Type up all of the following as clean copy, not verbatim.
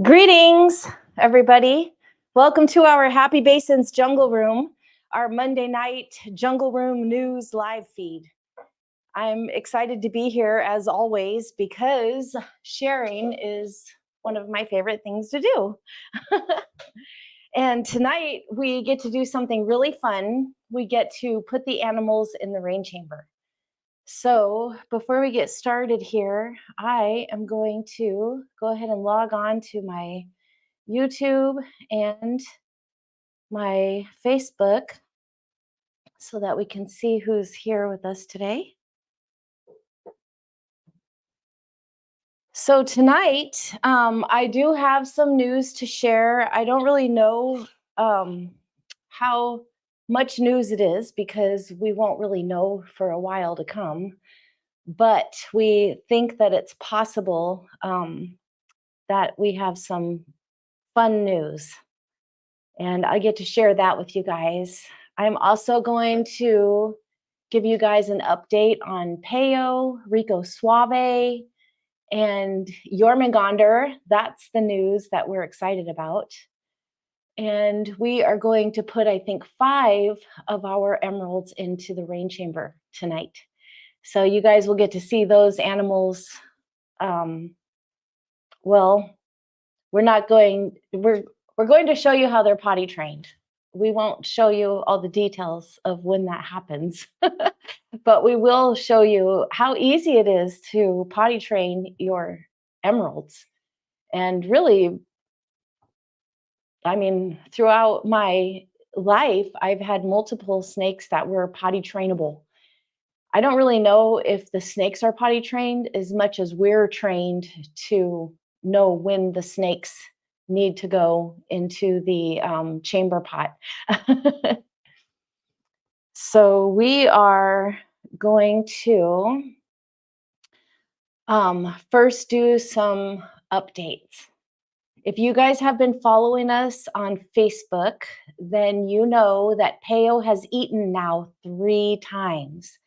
Greetings, everybody. Welcome to our Happy Basins Jungle Room, our Monday night Jungle Room news live feed. I'm excited to be here as always because sharing is one of my favorite things to do. And tonight we get to do something really fun. We get to put the animals in the rain chamber. So before we get started here, I am going to go ahead and log on to my YouTube and my Facebook so that we can see who's here with us today. So tonight, I do have some news to share. I don't really know how much news it is because we won't really know for a while to come. But we think that it's possible that we have some fun news. And I get to share that with you guys. I'm also going to give you guys an update on Peo, Rico Suave, and Jormungandr. That's the news that we're excited about. And we are going to put, I think, 5 of our emeralds into the rain chamber tonight. So you guys will get to see those animals. Well, we're going to show you how they're potty trained. We won't show you all the details of when that happens, but we will show you how easy it is to potty train your emeralds. And really, I mean, throughout my life, I've had multiple snakes that were potty trainable. I don't really know if the snakes are potty trained as much as we're trained to know when the snakes need to go into the chamber pot. So we are going to first do some updates. If you guys have been following us on Facebook, then you know that Peo has eaten now 3 times.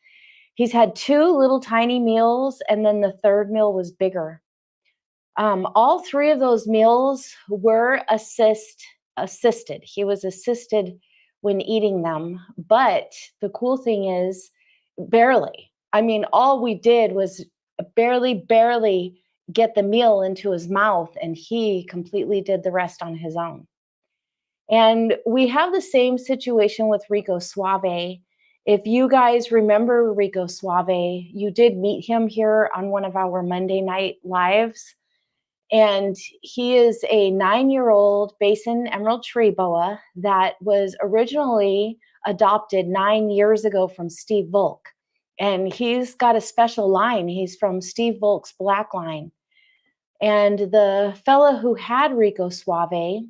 He's had 2 little tiny meals, and then the 3rd meal was bigger. All 3 of those meals were assisted. He was assisted when eating them, but the cool thing is barely. I mean, all we did was barely get the meal into his mouth, and he completely did the rest on his own. And we have the same situation with Rico Suave. If you guys remember Rico Suave, you did meet him here on one of our Monday night lives. And he is a 9-year-old basin emerald tree boa that was originally adopted 9 years ago from Steve Volk. And he's got a special line. He's from Steve Volk's black line. And the fella who had Rico Suave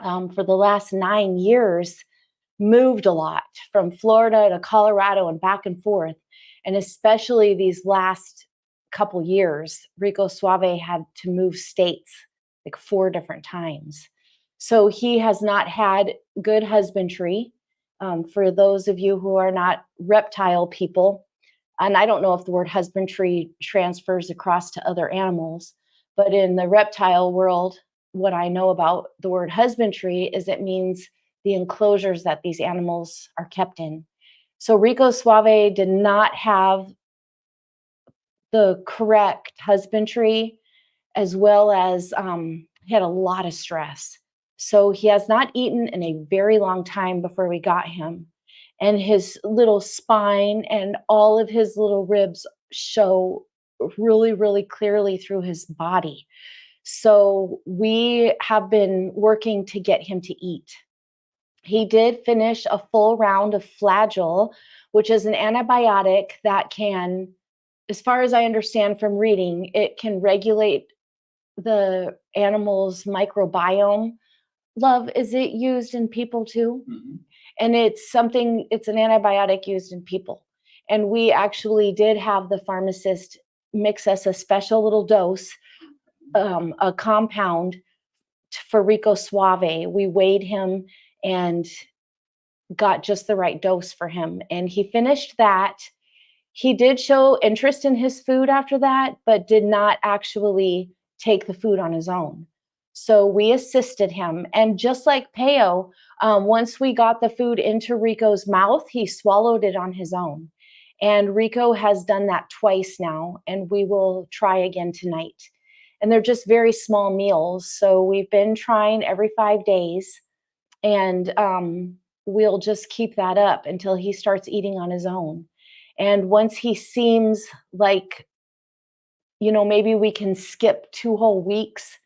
for the last 9 years moved a lot from Florida to Colorado and back and forth. And especially these last couple years, Rico Suave had to move states like 4 different times. So he has not had good husbandry. For those of you who are not reptile people, and I don't know if the word husbandry transfers across to other animals, but in the reptile world, what I know about the word husbandry is it means the enclosures that these animals are kept in. So Rico Suave did not have the correct husbandry, as well as he had a lot of stress. So he has not eaten in a very long time before we got him. And his little spine and all of his little ribs show really clearly through his body. So we have been working to get him to eat. He did finish a full round of Flagyl, which is an antibiotic that can, as far as I understand from reading, it can regulate the animal's microbiome. Love, is it used in people too? Mm-hmm. And it's an antibiotic used in people. And we actually did have the pharmacist mix us a special little dose, a compound for Rico Suave. We weighed him and got just the right dose for him. And he finished that. He did show interest in his food after that, but did not actually take the food on his own. So we assisted him. And just like Peo, once we got the food into Rico's mouth, he swallowed it on his own. And Rico has done that twice now, and we will try again tonight. And they're just very small meals. So we've been trying every 5 days, and we'll just keep that up until he starts eating on his own. And once he seems like, maybe we can skip 2 whole weeks,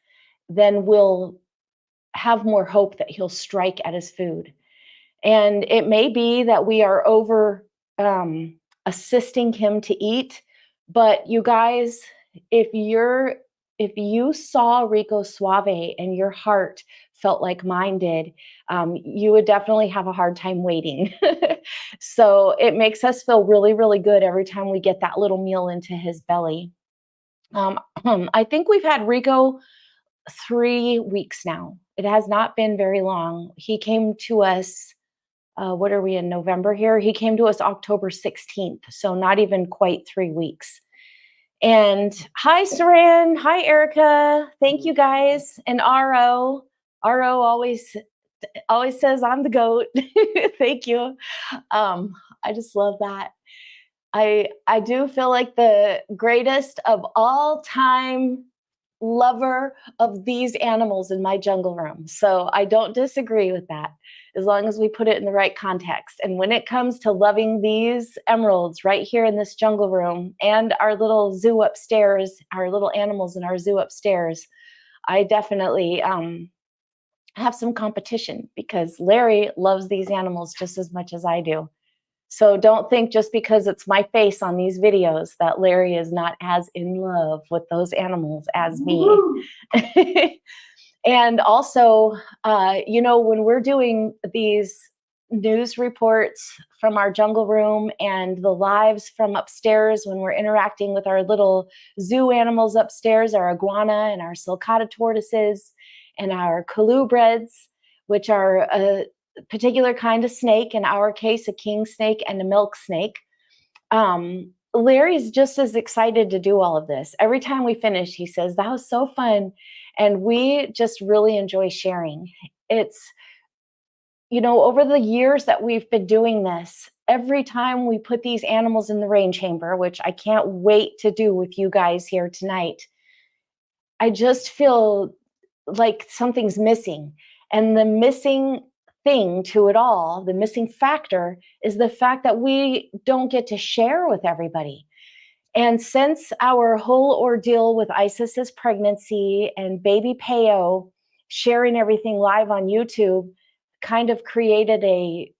then we'll have more hope that he'll strike at his food. And it may be that we are over assisting him to eat, but you guys, if you saw Rico Suave and your heart felt like mine did, you would definitely have a hard time waiting. So it makes us feel really, really good every time we get that little meal into his belly. I think we've had Rico 3 weeks now. It has not been very long. He came to us, what are we in November here? He came to us October 16th, so not even quite 3 weeks. And hi, Saran. Hi, Erica. Thank you guys. And RO always says I'm the GOAT. Thank you. I just love that. I do feel like the greatest of all time lover of these animals in my jungle room. So I don't disagree with that, as long as we put it in the right context. And when it comes to loving these emeralds right here in this jungle room and our little zoo upstairs, our little animals in our zoo upstairs, I definitely have some competition, because Larry loves these animals just as much as I do. So don't think just because it's my face on these videos that Larry is not as in love with those animals as me. And also, when we're doing these news reports from our jungle room and the lives from upstairs, when we're interacting with our little zoo animals upstairs, our iguana and our sulcata tortoises and our colubrids, which are a particular kind of snake, in our case a king snake and a milk snake. Larry's just as excited to do all of this. Every time we finish, he says, that was so fun. And we just really enjoy sharing. It's, over the years that we've been doing this, every time we put these animals in the rain chamber, which I can't wait to do with you guys here tonight, I just feel like something's missing. And the missing thing to it all, the missing factor, is the fact that we don't get to share with everybody. And since our whole ordeal with Isis's pregnancy and baby Peo sharing everything live on YouTube kind of created a,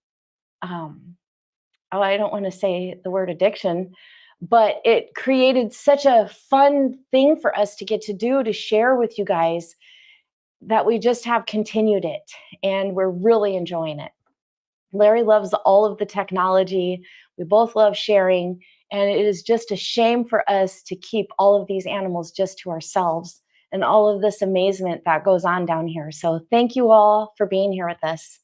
I don't want to say the word addiction, but it created such a fun thing for us to get to do, to share with you guys, that we just have continued it, and we're really enjoying it. Larry loves all of the technology. We both love sharing, and it is just a shame for us to keep all of these animals just to ourselves and all of this amazement that goes on down here. So thank you all for being here with us.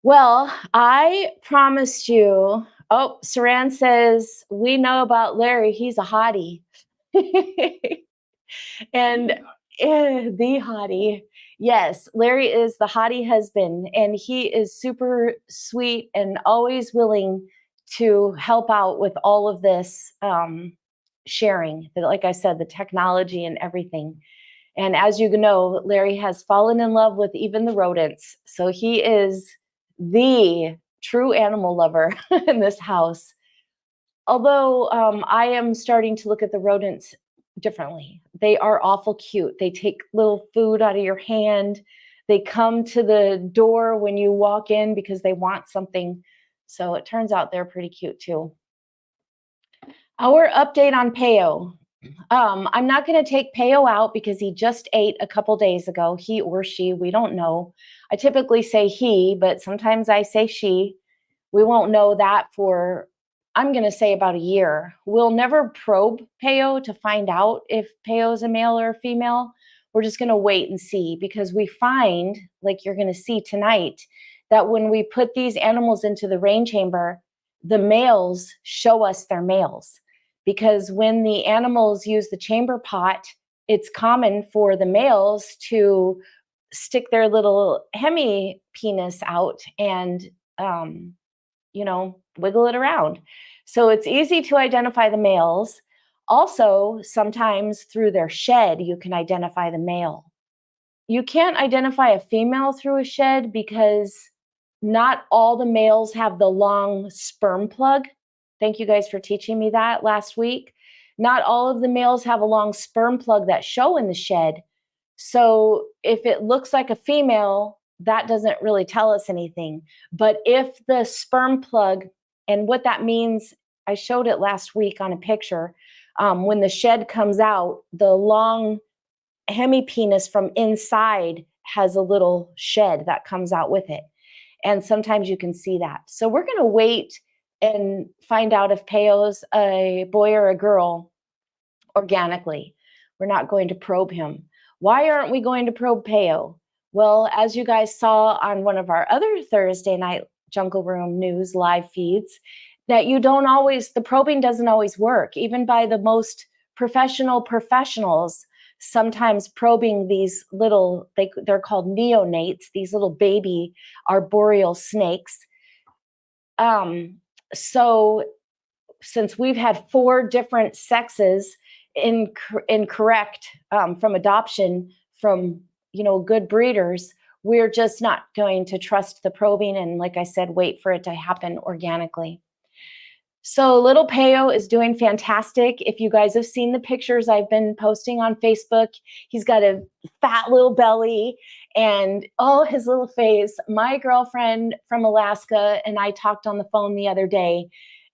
Well, I promised you, Saran says, we know about Larry, he's a hottie. And the hottie. Yes, Larry is the hottie husband, and he is super sweet and always willing to help out with all of this sharing, like I said, the technology and everything. And as you know, Larry has fallen in love with even the rodents. So he is the true animal lover in this house. Although I am starting to look at the rodents differently. They are awful cute. They take little food out of your hand. They come to the door when you walk in because they want something. So it turns out they're pretty cute too. Our update on Peo. I'm not going to take Peo out because he just ate a couple days ago. He or she, we don't know. I typically say he, but sometimes I say she. We won't know that for, I'm going to say, about a year. We'll never probe Peo to find out if Peo is a male or a female. We're just going to wait and see, because we find, like you're going to see tonight, that when we put these animals into the rain chamber, the males show us their males. Because when the animals use the chamber pot it's common for the males to stick their little hemi penis out and, wiggle it around. So it's easy to identify the males. Also, sometimes through their shed, you can identify the male. You can't identify a female through a shed because not all the males have the long sperm plug. Thank you guys for teaching me that last week. Not all of the males have a long sperm plug that show in the shed. So if it looks like a female, that doesn't really tell us anything. But if the sperm plug, and what that means, I showed it last week on a picture. When the shed comes out, the long hemipenis from inside has a little shed that comes out with it. And sometimes you can see that. So we're going to wait and find out if Peyo's a boy or a girl organically. We're not going to probe him. Why aren't we going to probe Peyo? Well, as you guys saw on one of our other Thursday night Jungle Room news live feeds, that the probing doesn't always work. Even by the most professionals, sometimes probing these little, they're called neonates, these little baby arboreal snakes. So since we've had 4 different sexes incorrect from adoption from good breeders, we're just not going to trust the probing, and like I said, wait for it to happen organically. So little Peyo is doing fantastic. If you guys have seen the pictures I've been posting on Facebook, he's got a fat little belly and his little face. My girlfriend from Alaska and I talked on the phone the other day,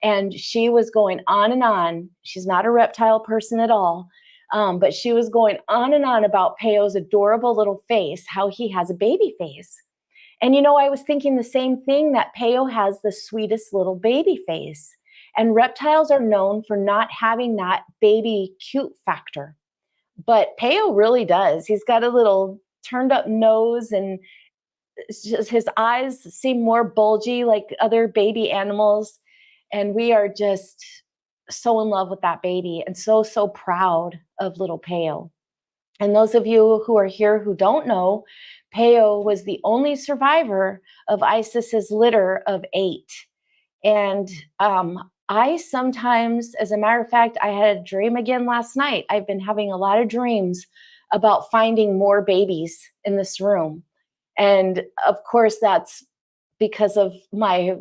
and she was going on and on. She's not a reptile person at all, but she was going on and on about Peyo's adorable little face, how he has a baby face. And I was thinking the same thing, that Peyo has the sweetest little baby face. And reptiles are known for not having that baby cute factor. But Peyo really does. He's got a little turned up nose, and his eyes seem more bulgy like other baby animals. And we are just so in love with that baby and so proud of little Peyo. And those of you who are here who don't know, Peyo was the only survivor of Isis's litter of 8. And I sometimes, as a matter of fact, I had a dream again last night. I've been having a lot of dreams about finding more babies in this room. And of course, that's because of my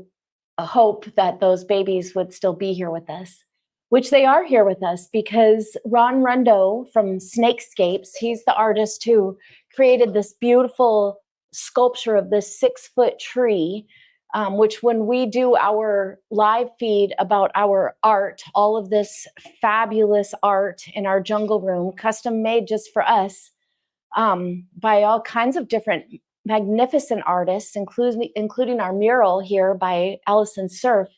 hope that those babies would still be here with us, which they are here with us, because Ron Rundo from Snakescapes, he's the artist who created this beautiful sculpture of this 6-foot tree, which when we do our live feed about our art, all of this fabulous art in our jungle room, custom made just for us, by all kinds of different magnificent artists, including our mural here by Allison Surf.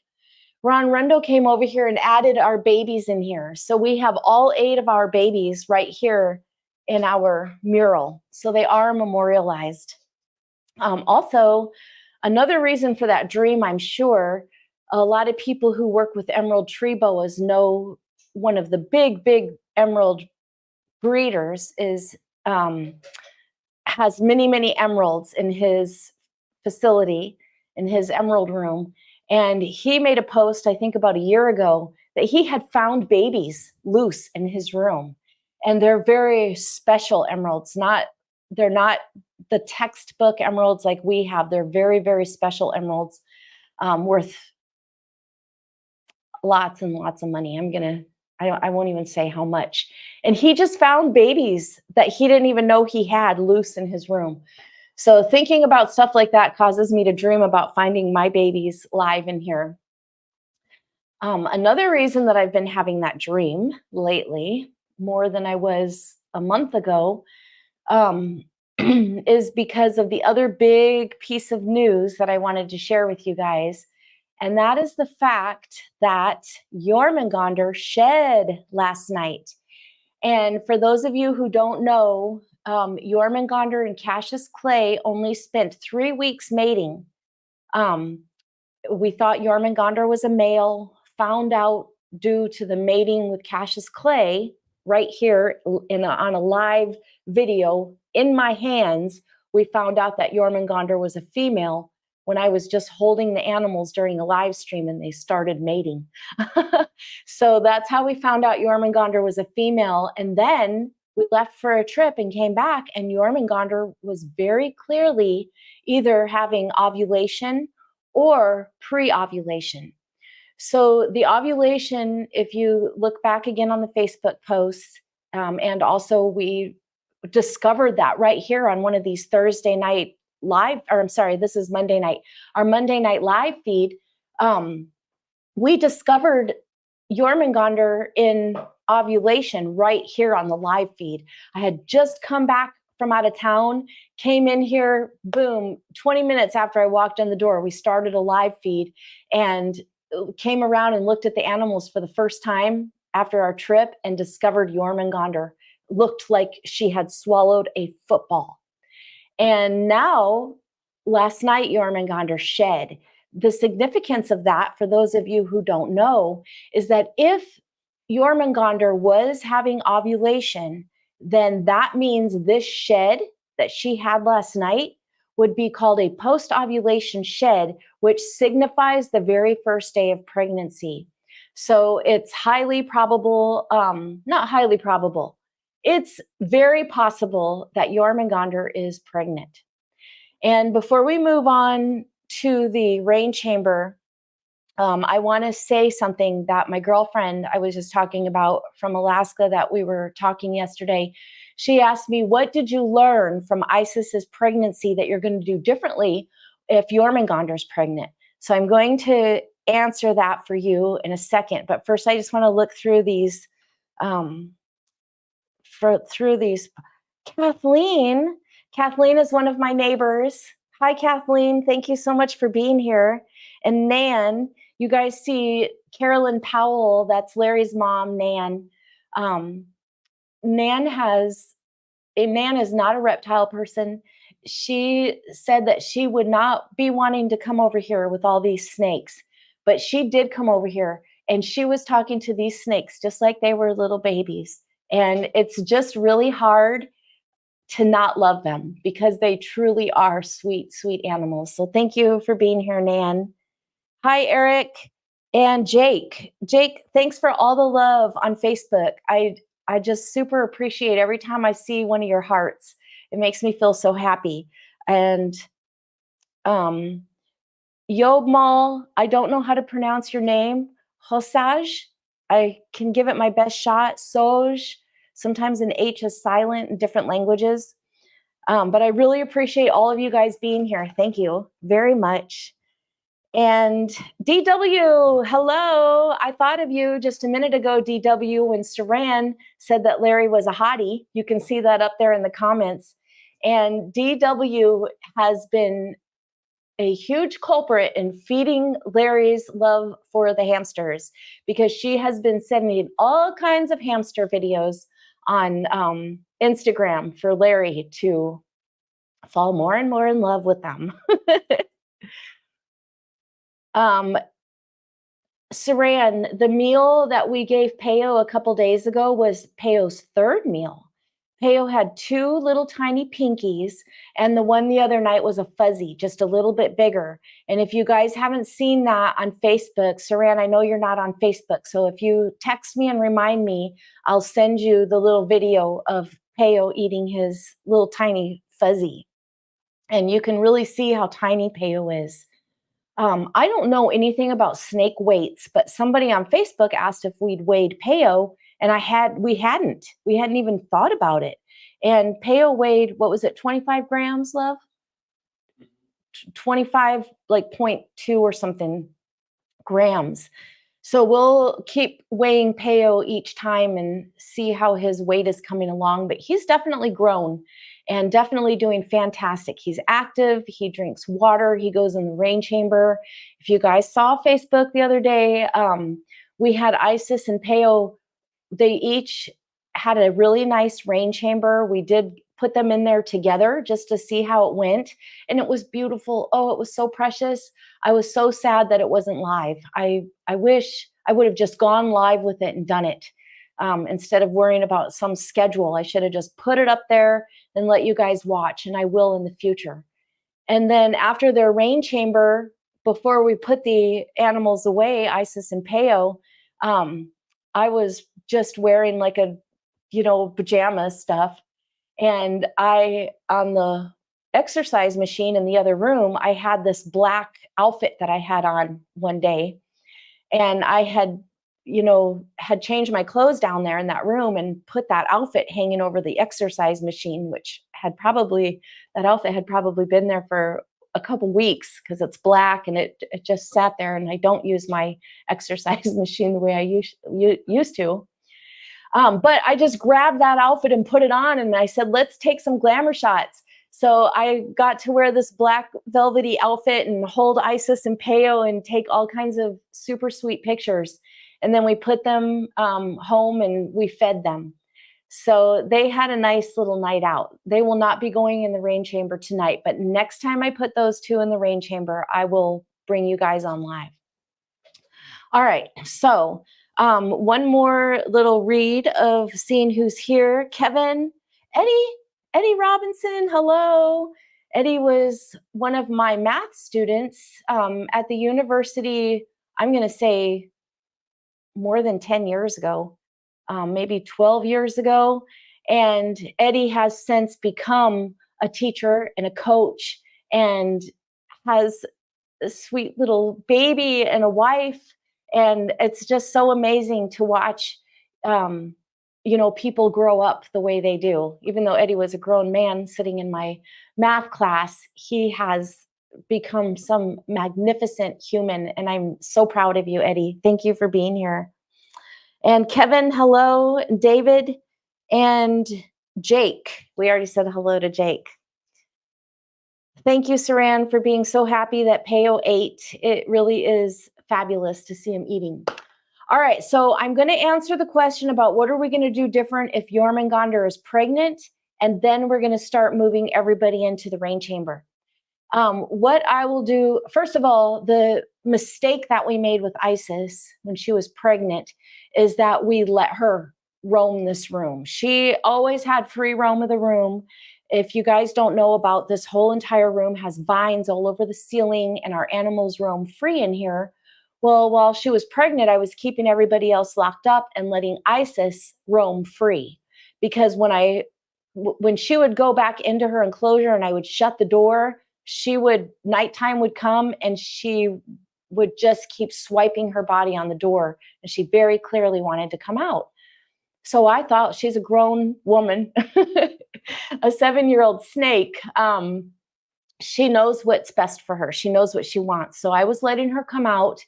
Ron Rundo came over here and added our babies in here. So we have all 8 of our babies right here in our mural. So they are memorialized. Also, another reason for that dream, I'm sure, a lot of people who work with emerald tree boas know one of the big emerald breeders has many emeralds in his facility, in his emerald room. And he made a post, I think about a year ago, that he had found babies loose in his room. And they're very special emeralds. They're not the textbook emeralds like we have. They're very special emeralds, worth lots and lots of money. I won't even say how much. And he just found babies that he didn't even know he had loose in his room. So thinking about stuff like that causes me to dream about finding my babies live in here. Another reason that I've been having that dream lately, more than I was a month ago, is because of the other big piece of news that I wanted to share with you guys. And that is the fact that Jormungandr shed last night. And for those of you who don't know, Jormungandr and Cassius Clay only spent 3 weeks mating. We thought Jormungandr was a male, found out due to the mating with Cassius Clay right here on a live video in my hands, we found out that Jormungandr was a female when I was just holding the animals during a live stream and they started mating. So that's how we found out Jormungandr was a female. And then we left for a trip and came back, and Jormungandr was very clearly either having ovulation or pre-ovulation. So the ovulation, if you look back again on the Facebook posts, and also we discovered that right here on one of these Thursday night live, or I'm sorry, this is Monday night, our Monday night live feed, we discovered Jormungandr in ovulation right here on the live feed. I had just come back from out of town, came in here, boom, 20 minutes after I walked in the door, we started a live feed and came around and looked at the animals for the first time after our trip and discovered Jormungandr looked like she had swallowed a football. And now, last night, Jormungandr shed. The significance of that, for those of you who don't know, is that if Jormungandr was having ovulation, then that means this shed that she had last night would be called a post-ovulation shed, which signifies the very first day of pregnancy. So it's highly probable, not highly probable, it's very possible that Jormungandr is pregnant. And before we move on to the rain chamber, I want to say something that my girlfriend I was just talking about from Alaska that we were talking yesterday. She asked me, what did you learn from Isis's pregnancy that you're going to do differently if Jormungandr is pregnant? So I'm going to answer that for you in a second. But first, I just want to look through these. Kathleen is one of my neighbors. Hi, Kathleen. Thank you so much for being here. And Nan, you guys see Carolyn Powell, that's Larry's mom, Nan. Nan is not a reptile person. She said that she would not be wanting to come over here with all these snakes, but she did come over here and she was talking to these snakes just like they were little babies. And it's just really hard to not love them because they truly are sweet, sweet animals. So thank you for being here, Nan. Hi, Eric and Jake. Jake, thanks for all the love on Facebook. I just super appreciate every time I see one of your hearts. It makes me feel so happy. And Yobmal, I don't know how to pronounce your name. Hosaj, I can give it my best shot. Soj, sometimes an H is silent in different languages. But I really appreciate all of you guys being here. Thank you very much. And DW, hello. I thought of you just a minute ago, DW, when Saran said that Larry was a hottie. You can see that up there in the comments. And DW has been a huge culprit in feeding Larry's love for the hamsters because she has been sending all kinds of hamster videos on Instagram for Larry to fall more and more in love with them. Saran, the meal that we gave Peo a couple days ago was Peo's third meal. Peo had two little tiny pinkies, and the one the other night was a fuzzy, just a little bit bigger. And if you guys haven't seen that on Facebook, Saran, I know you're not on Facebook, so if you text me and remind me, I'll send you the little video of Peo eating his little tiny fuzzy. And you can really see how tiny Peo is. I don't know anything about snake weights, but somebody on Facebook asked if we'd weighed Peo, and we hadn't even thought about it. And Peo weighed, what was it, 25 grams, love? 25, like 0.2 or something grams. So we'll keep weighing Peo each time and see how his weight is coming along, but he's definitely grown and definitely doing fantastic. He's active, he drinks water, he goes in the rain chamber. If you guys saw Facebook the other day, we had Isis and Peo, they each had a really nice rain chamber. We did put them in there together just to see how it went, and it was beautiful. Oh, it was so precious. I was so sad that it wasn't live. I wish I would have just gone live with it and done it. instead of worrying about some schedule. I should have just put it up there and let you guys watch, and I will in the future. And then after their rain chamber, before we put the animals away, Isis and Peo, I was just wearing like a, pajama stuff. And on the exercise machine in the other room, I had this black outfit that I had on one day. And I had changed my clothes down there in that room and put that outfit hanging over the exercise machine, which that outfit had probably been there for a couple weeks because it's black and it just sat there, and I don't use my exercise machine the way I used to. But I just grabbed that outfit and put it on, and I said, let's take some glamour shots. So I got to wear this black velvety outfit and hold Isis and Peo and take all kinds of super sweet pictures. And then we put them home and we fed them. So they had a nice little night out. They will not be going in the rain chamber tonight, but next time I put those two in the rain chamber, I will bring you guys on live. All right, so one more little read of seeing who's here. Kevin, Eddie Robinson, hello. Eddie was one of my math students at the university, I'm going to say more than 10 years ago, maybe 12 years ago. And Eddie has since become a teacher and a coach and has a sweet little baby and a wife. And it's just so amazing to watch, people grow up the way they do. Even though Eddie was a grown man sitting in my math class, he has become some magnificent human. And I'm so proud of you, Eddie. Thank you for being here. And Kevin, hello. David and Jake. We already said hello to Jake. Thank you, Saran, for being so happy that Peo ate. It really is fabulous to see him eating. All right, so I'm going to answer the question about what are we going to do different if Jormungandr is pregnant, and then we're going to start moving everybody into the rain chamber. What I will do, first of all, the mistake that we made with Isis when she was pregnant is that we let her roam this room. She always had free roam of the room. If you guys don't know about this, whole entire room has vines all over the ceiling, and our animals roam free in here. Well, while she was pregnant, I was keeping everybody else locked up and letting Isis roam free. Because when she would go back into her enclosure and I would shut the door, nighttime would come and she would just keep swiping her body on the door. And she very clearly wanted to come out. So I thought, she's a grown woman, a 7-year-old snake. She knows what's best for her. She knows what she wants. So I was letting her come out,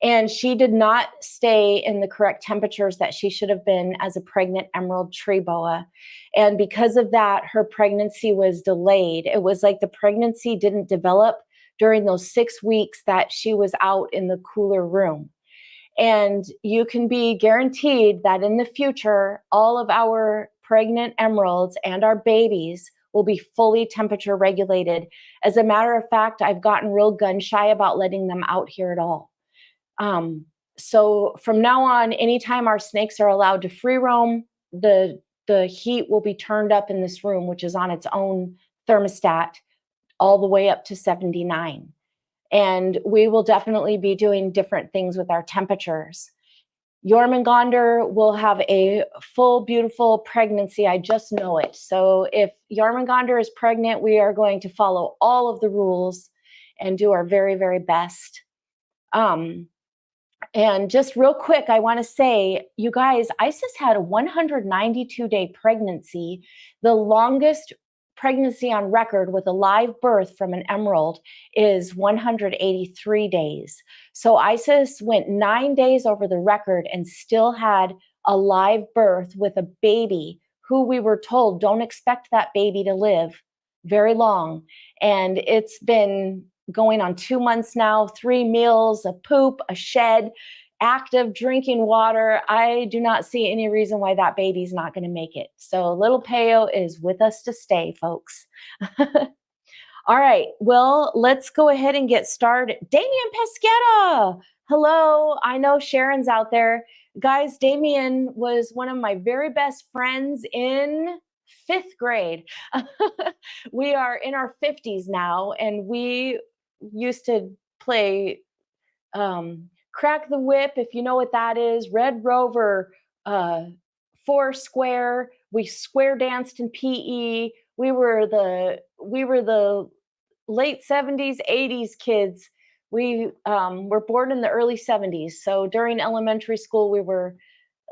and she did not stay in the correct temperatures that she should have been as a pregnant emerald tree boa. And because of that, her pregnancy was delayed. It was like the pregnancy didn't develop during those 6 weeks that she was out in the cooler room. And you can be guaranteed that in the future, all of our pregnant emeralds and our babies will be fully temperature regulated. As a matter of fact, I've gotten real gun shy about letting them out here at all. So from now on, anytime our snakes are allowed to free roam, the heat will be turned up in this room, which is on its own thermostat, all the way up to 79. And we will definitely be doing different things with our temperatures. Jormungandr will have a full, beautiful pregnancy. I just know it. So if Jormungandr is pregnant, we are going to follow all of the rules and do our very, very best. And just real quick, I want to say, you guys, Isis had a 192-day pregnancy, the longest pregnancy on record with a live birth from an emerald is 183 days. So Isis went 9 days over the record and still had a live birth with a baby who we were told don't expect that baby to live very long. And it's been going on 2 months now, 3 meals, a poop, a shed, active drinking water. I do not see any reason why that baby's not going to make it. So little Peo is with us to stay, folks. All right, well, let's go ahead and get started. Damian Pesquera, hello. I know Sharon's out there. guys, Damien was one of my very best friends in 5th grade. We are in our 50s now, and we used to play Crack the Whip, if you know what that is, Red Rover, Four Square. We square danced in PE. We were the late 70s, 80s kids. We were born in the early 70s. So during elementary school, we were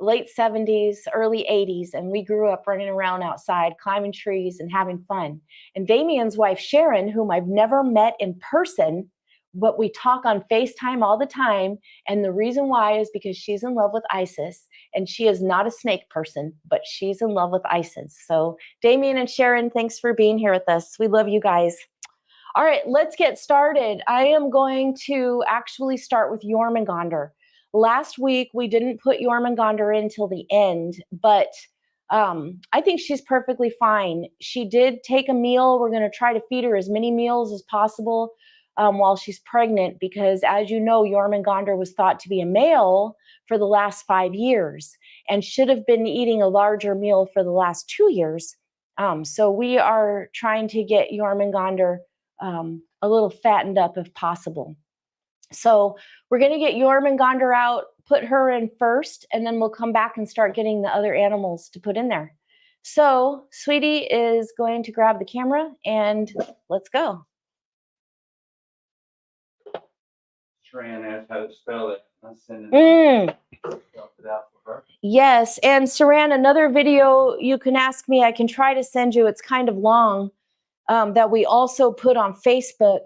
late 70s, early 80s, and we grew up running around outside, climbing trees and having fun. And Damien's wife, Sharon, whom I've never met in person, but we talk on FaceTime all the time. And the reason why is because she's in love with Isis, and she is not a snake person, but she's in love with Isis. So Damien and Sharon, thanks for being here with us. We love you guys. All right, let's get started. I am going to actually start with Jormungandr. Last week, we didn't put Jormungandr in till the end, but I think she's perfectly fine. She did take a meal. We're going to try to feed her as many meals as possible while she's pregnant, because as you know, Jormungandr was thought to be a male for the last 5 years and should have been eating a larger meal for the last 2 years. So we are trying to get Jormungandr a little fattened up if possible. So we're going to get Jormungandr out, put her in first, and then we'll come back and start getting the other animals to put in there. So Sweetie is going to grab the camera and let's go. Saran asked how to spell it. I'll send it out for her. Yes, and Saran, another video you can ask me, I can try to send you, it's kind of long, that we also put on Facebook,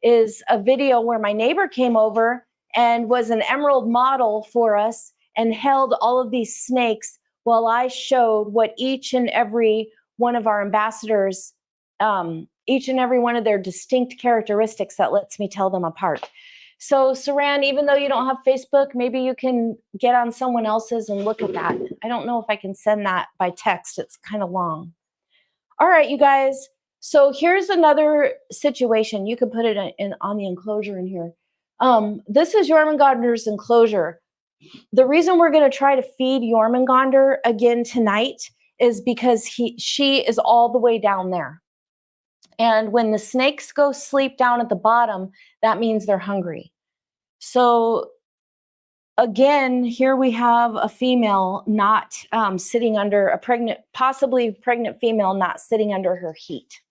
is a video where my neighbor came over and was an emerald model for us and held all of these snakes while I showed what each and every one of our ambassadors, each and every one of their distinct characteristics that lets me tell them apart. So Saran, even though you don't have Facebook, maybe you can get on someone else's and look at that. I don't know if I can send that by text. It's kind of long. All right, you guys. So here's another situation. You can put it on the enclosure in here. This is Jormungandr's enclosure. The reason we're going to try to feed Jormungandr again tonight is because she is all the way down there. And when the snakes go sleep down at the bottom, that means they're hungry. So again, here we have a female not sitting under a possibly pregnant female not sitting under her heat.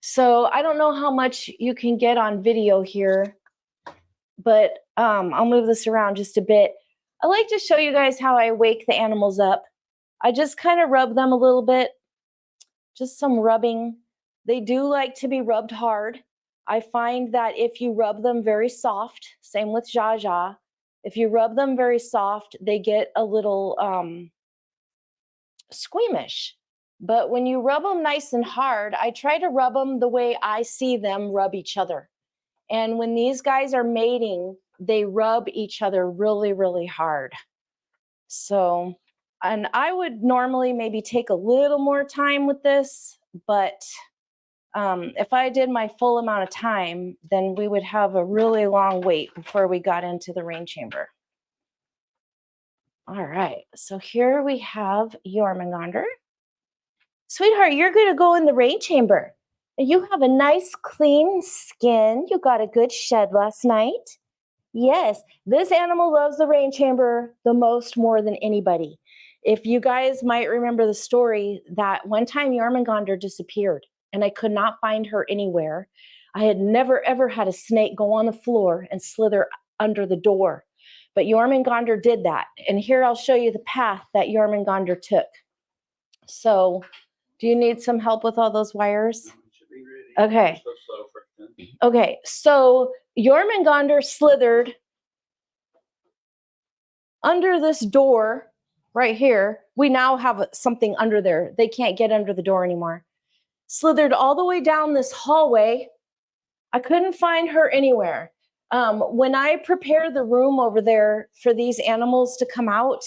So I don't know how much you can get on video here, but I'll move this around just a bit. I like to show you guys how I wake the animals up. I just kind of rub them a little bit, just some rubbing. They do like to be rubbed hard. I find that if you rub them very soft, same with Jaja, if you rub them very soft, they get a little squeamish. But when you rub them nice and hard, I try to rub them the way I see them rub each other. And when these guys are mating, they rub each other really, really hard. So, and I would normally maybe take a little more time with this, but if I did my full amount of time, then we would have a really long wait before we got into the rain chamber. All right, so here we have Jormungandr. Sweetheart, you're going to go in the rain chamber. You have a nice clean skin. You got a good shed last night. Yes, this animal loves the rain chamber the most, more than anybody. If you guys might remember the story that one time Jormungandr disappeared and I could not find her anywhere. I had never, ever had a snake go on the floor and slither under the door. But Jormungandr did that. And here I'll show you the path that Jormungandr took. So do you need some help with all those wires? Okay. Okay, so Jormungandr slithered under this door right here. We now have something under there. They can't get under the door anymore. Slithered all the way down this hallway. I couldn't find her anywhere. When I prepare the room over there for these animals to come out,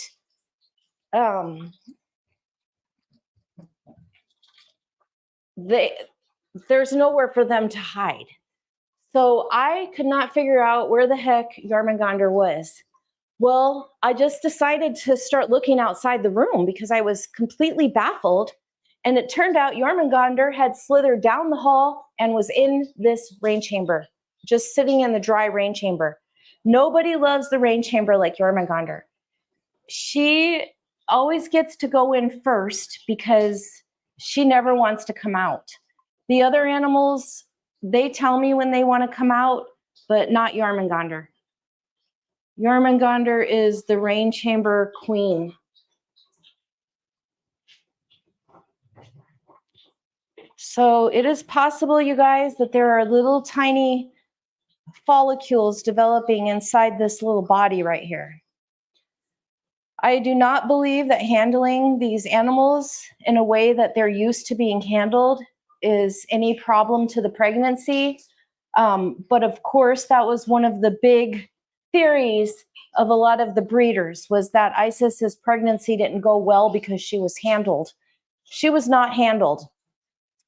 there's nowhere for them to hide. So I could not figure out where the heck Jormungandr was. Well, I just decided to start looking outside the room because I was completely baffled. And it turned out Jormungandr had slithered down the hall and was in this rain chamber, just sitting in the dry rain chamber. Nobody loves the rain chamber like Jormungandr. She always gets to go in first because she never wants to come out. The other animals, they tell me when they want to come out, but not Jormungandr. Jormungandr is the rain chamber queen. So it is possible, you guys, that there are little tiny follicles developing inside this little body right here. I do not believe that handling these animals in a way that they're used to being handled is any problem to the pregnancy. But of course, that was one of the big theories of a lot of the breeders, was that Isis's pregnancy didn't go well because she was handled. She was not handled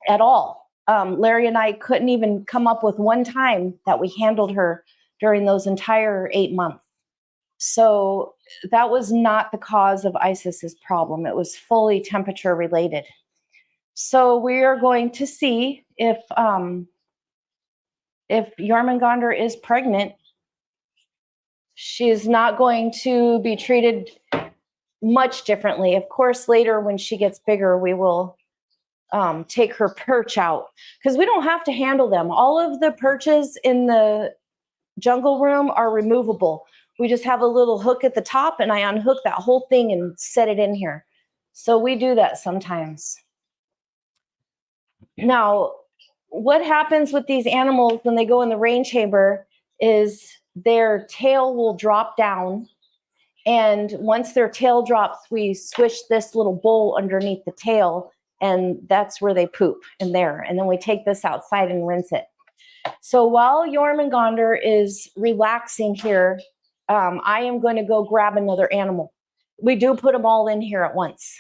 at all. Larry and I couldn't even come up with one time that we handled her during those entire 8 months. So that was not the cause of Isis's problem. It was fully temperature related. So we are going to see if Jormungandr is pregnant. She's not going to be treated much differently. Of course, later when she gets bigger, we will take her perch out because we don't have to handle them. All of the perches in the jungle room are removable. We just have a little hook at the top and I unhook that whole thing and set it in here. So we do that sometimes. Now, what happens with these animals when they go in the rain chamber is their tail will drop down. And once their tail drops, we swish this little bowl underneath the tail, and that's where they poop, in there. And then we take this outside and rinse it. So while Jormungandr is relaxing here, I am going to go grab another animal. We do put them all in here at once.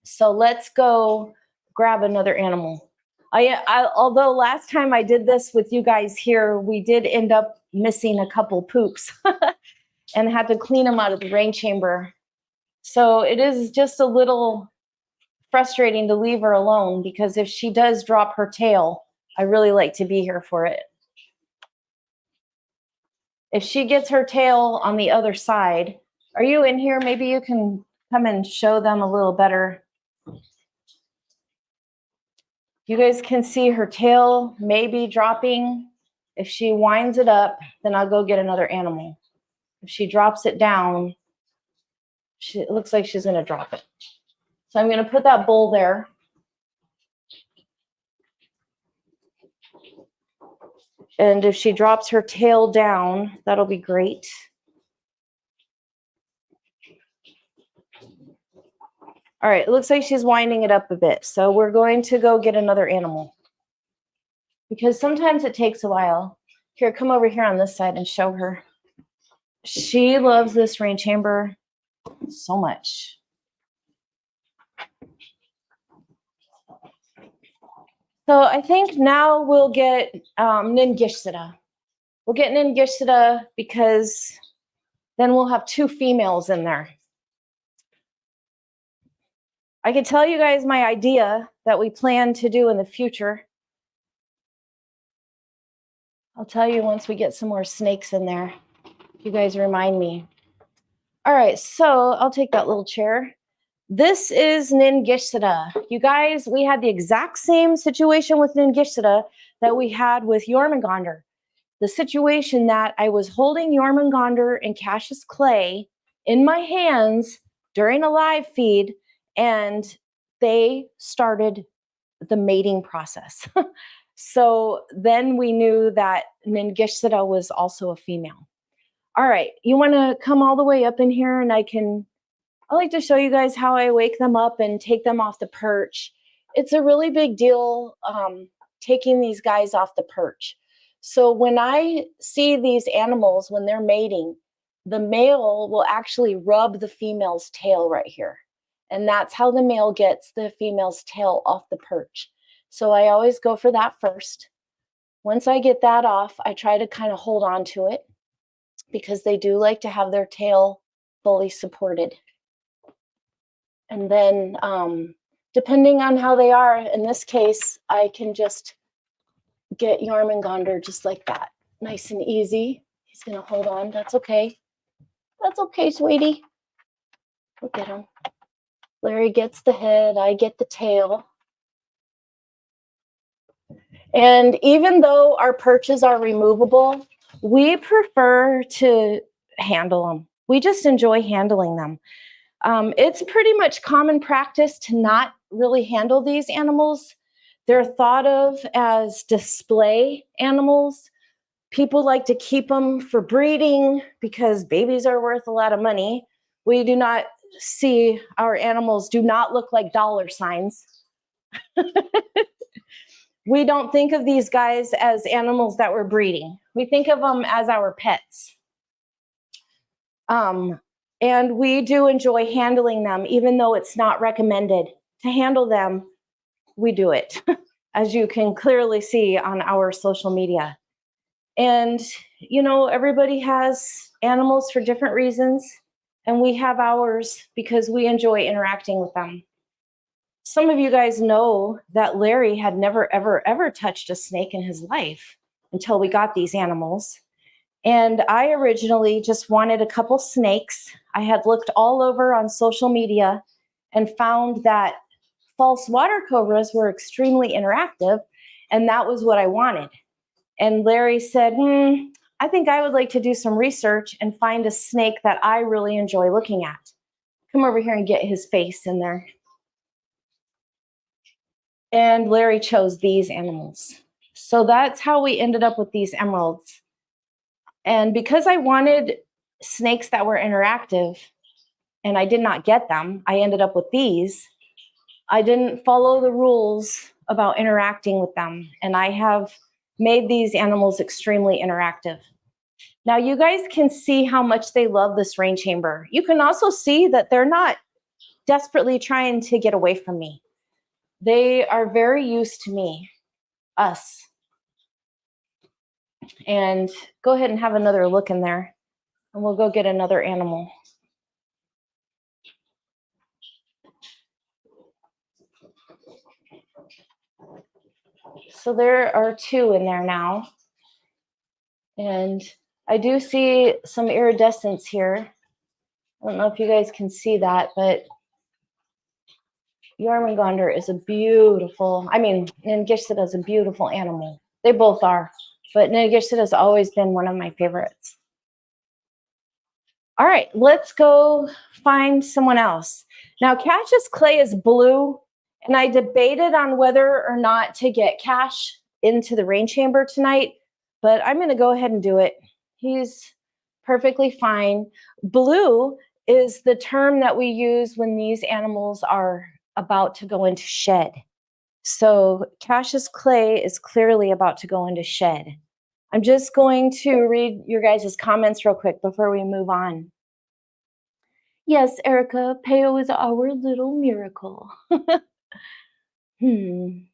So let's go grab another animal. Although last time I did this with you guys here, we did end up missing a couple poops and had to clean them out of the rain chamber. So it is just a little frustrating to leave her alone because if she does drop her tail, I really like to be here for it. If she gets her tail on the other side, are you in here? Maybe you can come and show them a little better. You guys can see her tail maybe dropping. If she winds it up, then I'll go get another animal. If she drops it down, it looks like she's going to drop it. So I'm going to put that bowl there. And if she drops her tail down, that'll be great. All right, it looks like she's winding it up a bit. So we're going to go get another animal. Because sometimes it takes a while. Here, come over here on this side and show her. She loves this rain chamber so much. So I think now we'll get Ningishsida. We'll get Ningishsida because then we'll have 2 females in there. I can tell you guys my idea that we plan to do in the future. I'll tell you once we get some more snakes in there. You guys remind me. All right, so I'll take that little chair. This is Ningishsida. You guys, we had the exact same situation with Ningishsida that we had with Jormungandr. The situation that I was holding Jormungandr and Cassius Clay in my hands during a live feed, and they started the mating process. So then we knew that Ningishsida was also a female. All right, you want to come all the way up in here and I like to show you guys how I wake them up and take them off the perch. It's a really big deal taking these guys off the perch. So when I see these animals, when they're mating, the male will actually rub the female's tail right here. And that's how the male gets the female's tail off the perch. So I always go for that first. Once I get that off, I try to kind of hold on to it. because they do like to have their tail fully supported. And then depending on how they are, in this case, I can just get Jormungandr just like that. Nice and easy. He's gonna hold on, that's okay. That's okay, sweetie. Look at him. Larry gets the head, I get the tail. And even though our perches are removable, we prefer to handle them. We just enjoy handling them. It's pretty much common practice to not really handle these animals. They're thought of as display animals. People like to keep them for breeding because babies are worth a lot of money. We do not see, our animals do not look like dollar signs. We don't think of these guys as animals that we're breeding. We think of them as our pets. And we do enjoy handling them, even though it's not recommended to handle them. We do it, as you can clearly see on our social media. And, you know, everybody has animals for different reasons, and we have ours because we enjoy interacting with them. Some of you guys know that Larry had never, ever, ever touched a snake in his life until we got these animals. And I originally just wanted a couple snakes. I had looked all over on social media and found that false water cobras were extremely interactive, and that was what I wanted. And Larry said, I think I would like to do some research and find a snake that I really enjoy looking at. Come over here and get his face in there. And Larry chose these animals. So that's how we ended up with these emeralds. And because I wanted snakes that were interactive and I did not get them, I ended up with these. I didn't follow the rules about interacting with them, and I have made these animals extremely interactive. Now you guys can see how much they love this rain chamber. You can also see that they're not desperately trying to get away from me. They are very used to me, us. And go ahead and have another look in there, and we'll go get another animal. So there are two in there now. And I do see some iridescence here. I don't know if you guys can see that, but Jormungandr is a beautiful, Ningishita is a beautiful animal. They both are, but Ningishita has always been one of my favorites. All right, let's go find someone else. Now, Cash's clay is blue, and I debated on whether or not to get Cash into the rain chamber tonight, but I'm going to go ahead and do it. He's perfectly fine. Blue is the term that we use when these animals are about to go into shed. So Cash's clay is clearly about to go into shed. I'm just going to read your guys' comments real quick before we move on. Yes, Erica, Peo is our little miracle. And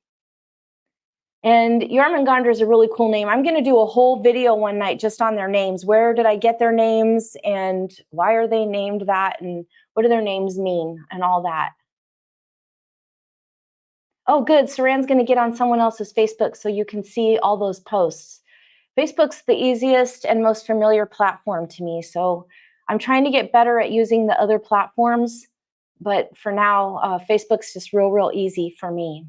Jormungandr is a really cool name. I'm going to do a whole video one night just on their names. Where did I get their names, and why are they named that, and what do their names mean, and all that. Oh, good. Saran's going to get on someone else's Facebook so you can see all those posts. Facebook's the easiest and most familiar platform to me, so I'm trying to get better at using the other platforms, but for now, Facebook's just real easy for me.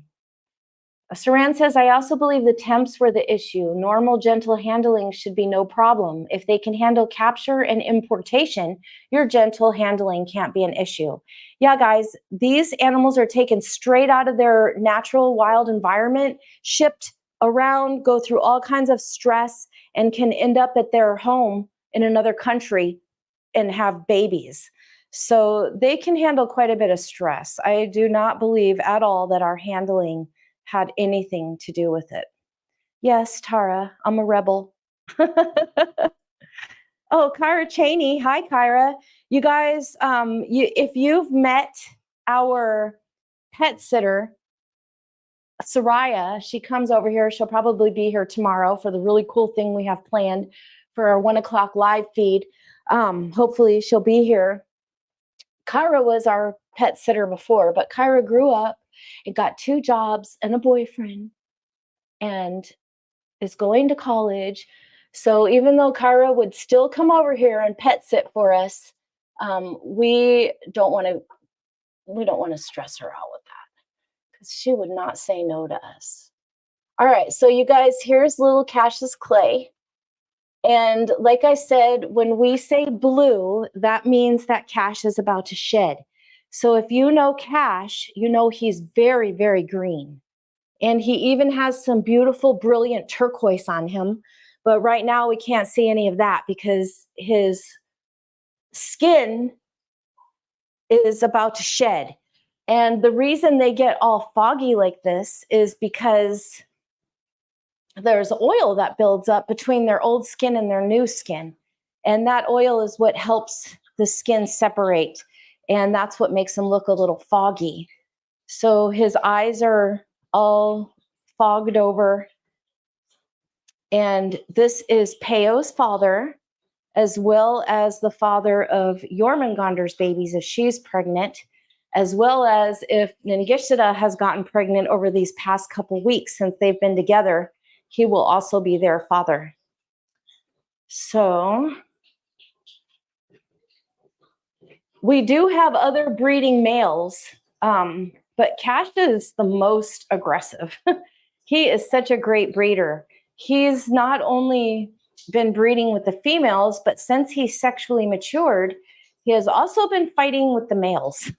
Saran says, I also believe the temps were the issue. Normal, gentle handling should be no problem. If they can handle capture and importation, your gentle handling can't be an issue. Yeah, guys, these animals are taken straight out of their natural wild environment, shipped around, go through all kinds of stress, and can end up at their home in another country and have babies. So they can handle quite a bit of stress. I do not believe at all that our handling had anything to do with it. Yes, Tara, I'm a rebel. Oh, Kyra Cheney. Hi, Kyra. You guys, if you've met our pet sitter, Soraya, she comes over here. She'll probably be here tomorrow for the really cool thing we have planned for our 1 o'clock live feed. Hopefully she'll be here. Kyra was our pet sitter before, but Kyra grew up and got 2 jobs and a boyfriend and is going to college. So even though Kyra would still come over here and pet sit for us, we don't want to stress her out with that because she would not say no to us. All right, so you guys, here's little Cash's clay. And like I said, when we say blue, that means that Cash is about to shed. So if you know Cash, you know he's very, very green. And he even has some beautiful, brilliant turquoise on him. But right now we can't see any of that because his skin is about to shed. And the reason they get all foggy like this is because there's oil that builds up between their old skin and their new skin. And that oil is what helps the skin separate. And that's what makes him look a little foggy. So his eyes are all fogged over. And this is Peyo's father, as well as the father of Jormungandr's babies if she's pregnant, as well as if Ningishita has gotten pregnant over these past couple weeks since they've been together. He will also be their father. So we do have other breeding males, but Cash is the most aggressive. He is such a great breeder. He's not only been breeding with the females, but since he's sexually matured, he has also been fighting with the males.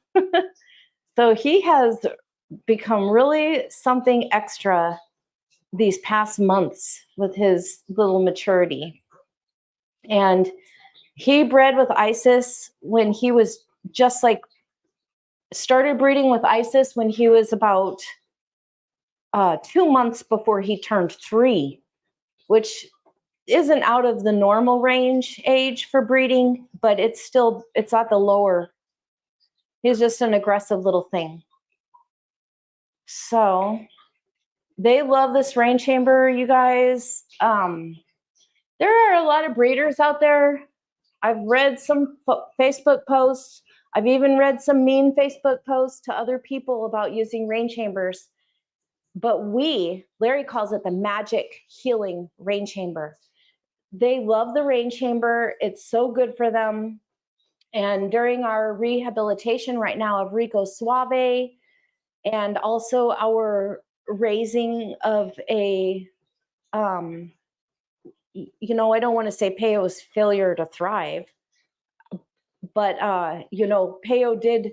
So he has become really something extra these past months with his little maturity. And he bred with Isis when he was just like, started breeding with Isis when he was about 2 months before he turned 3, which isn't out of the normal range age for breeding, but it's at the lower. He's just an aggressive little thing. So they love this rain chamber, you guys. There are a lot of breeders out there. I've read some Facebook posts. I've even read some mean Facebook posts to other people about using rain chambers. But Larry calls it the magic healing rain chamber. They love the rain chamber. It's so good for them. And during our rehabilitation right now of Rico Suave and also our raising of a, I don't want to say Peyo's failure to thrive, but, Peyo did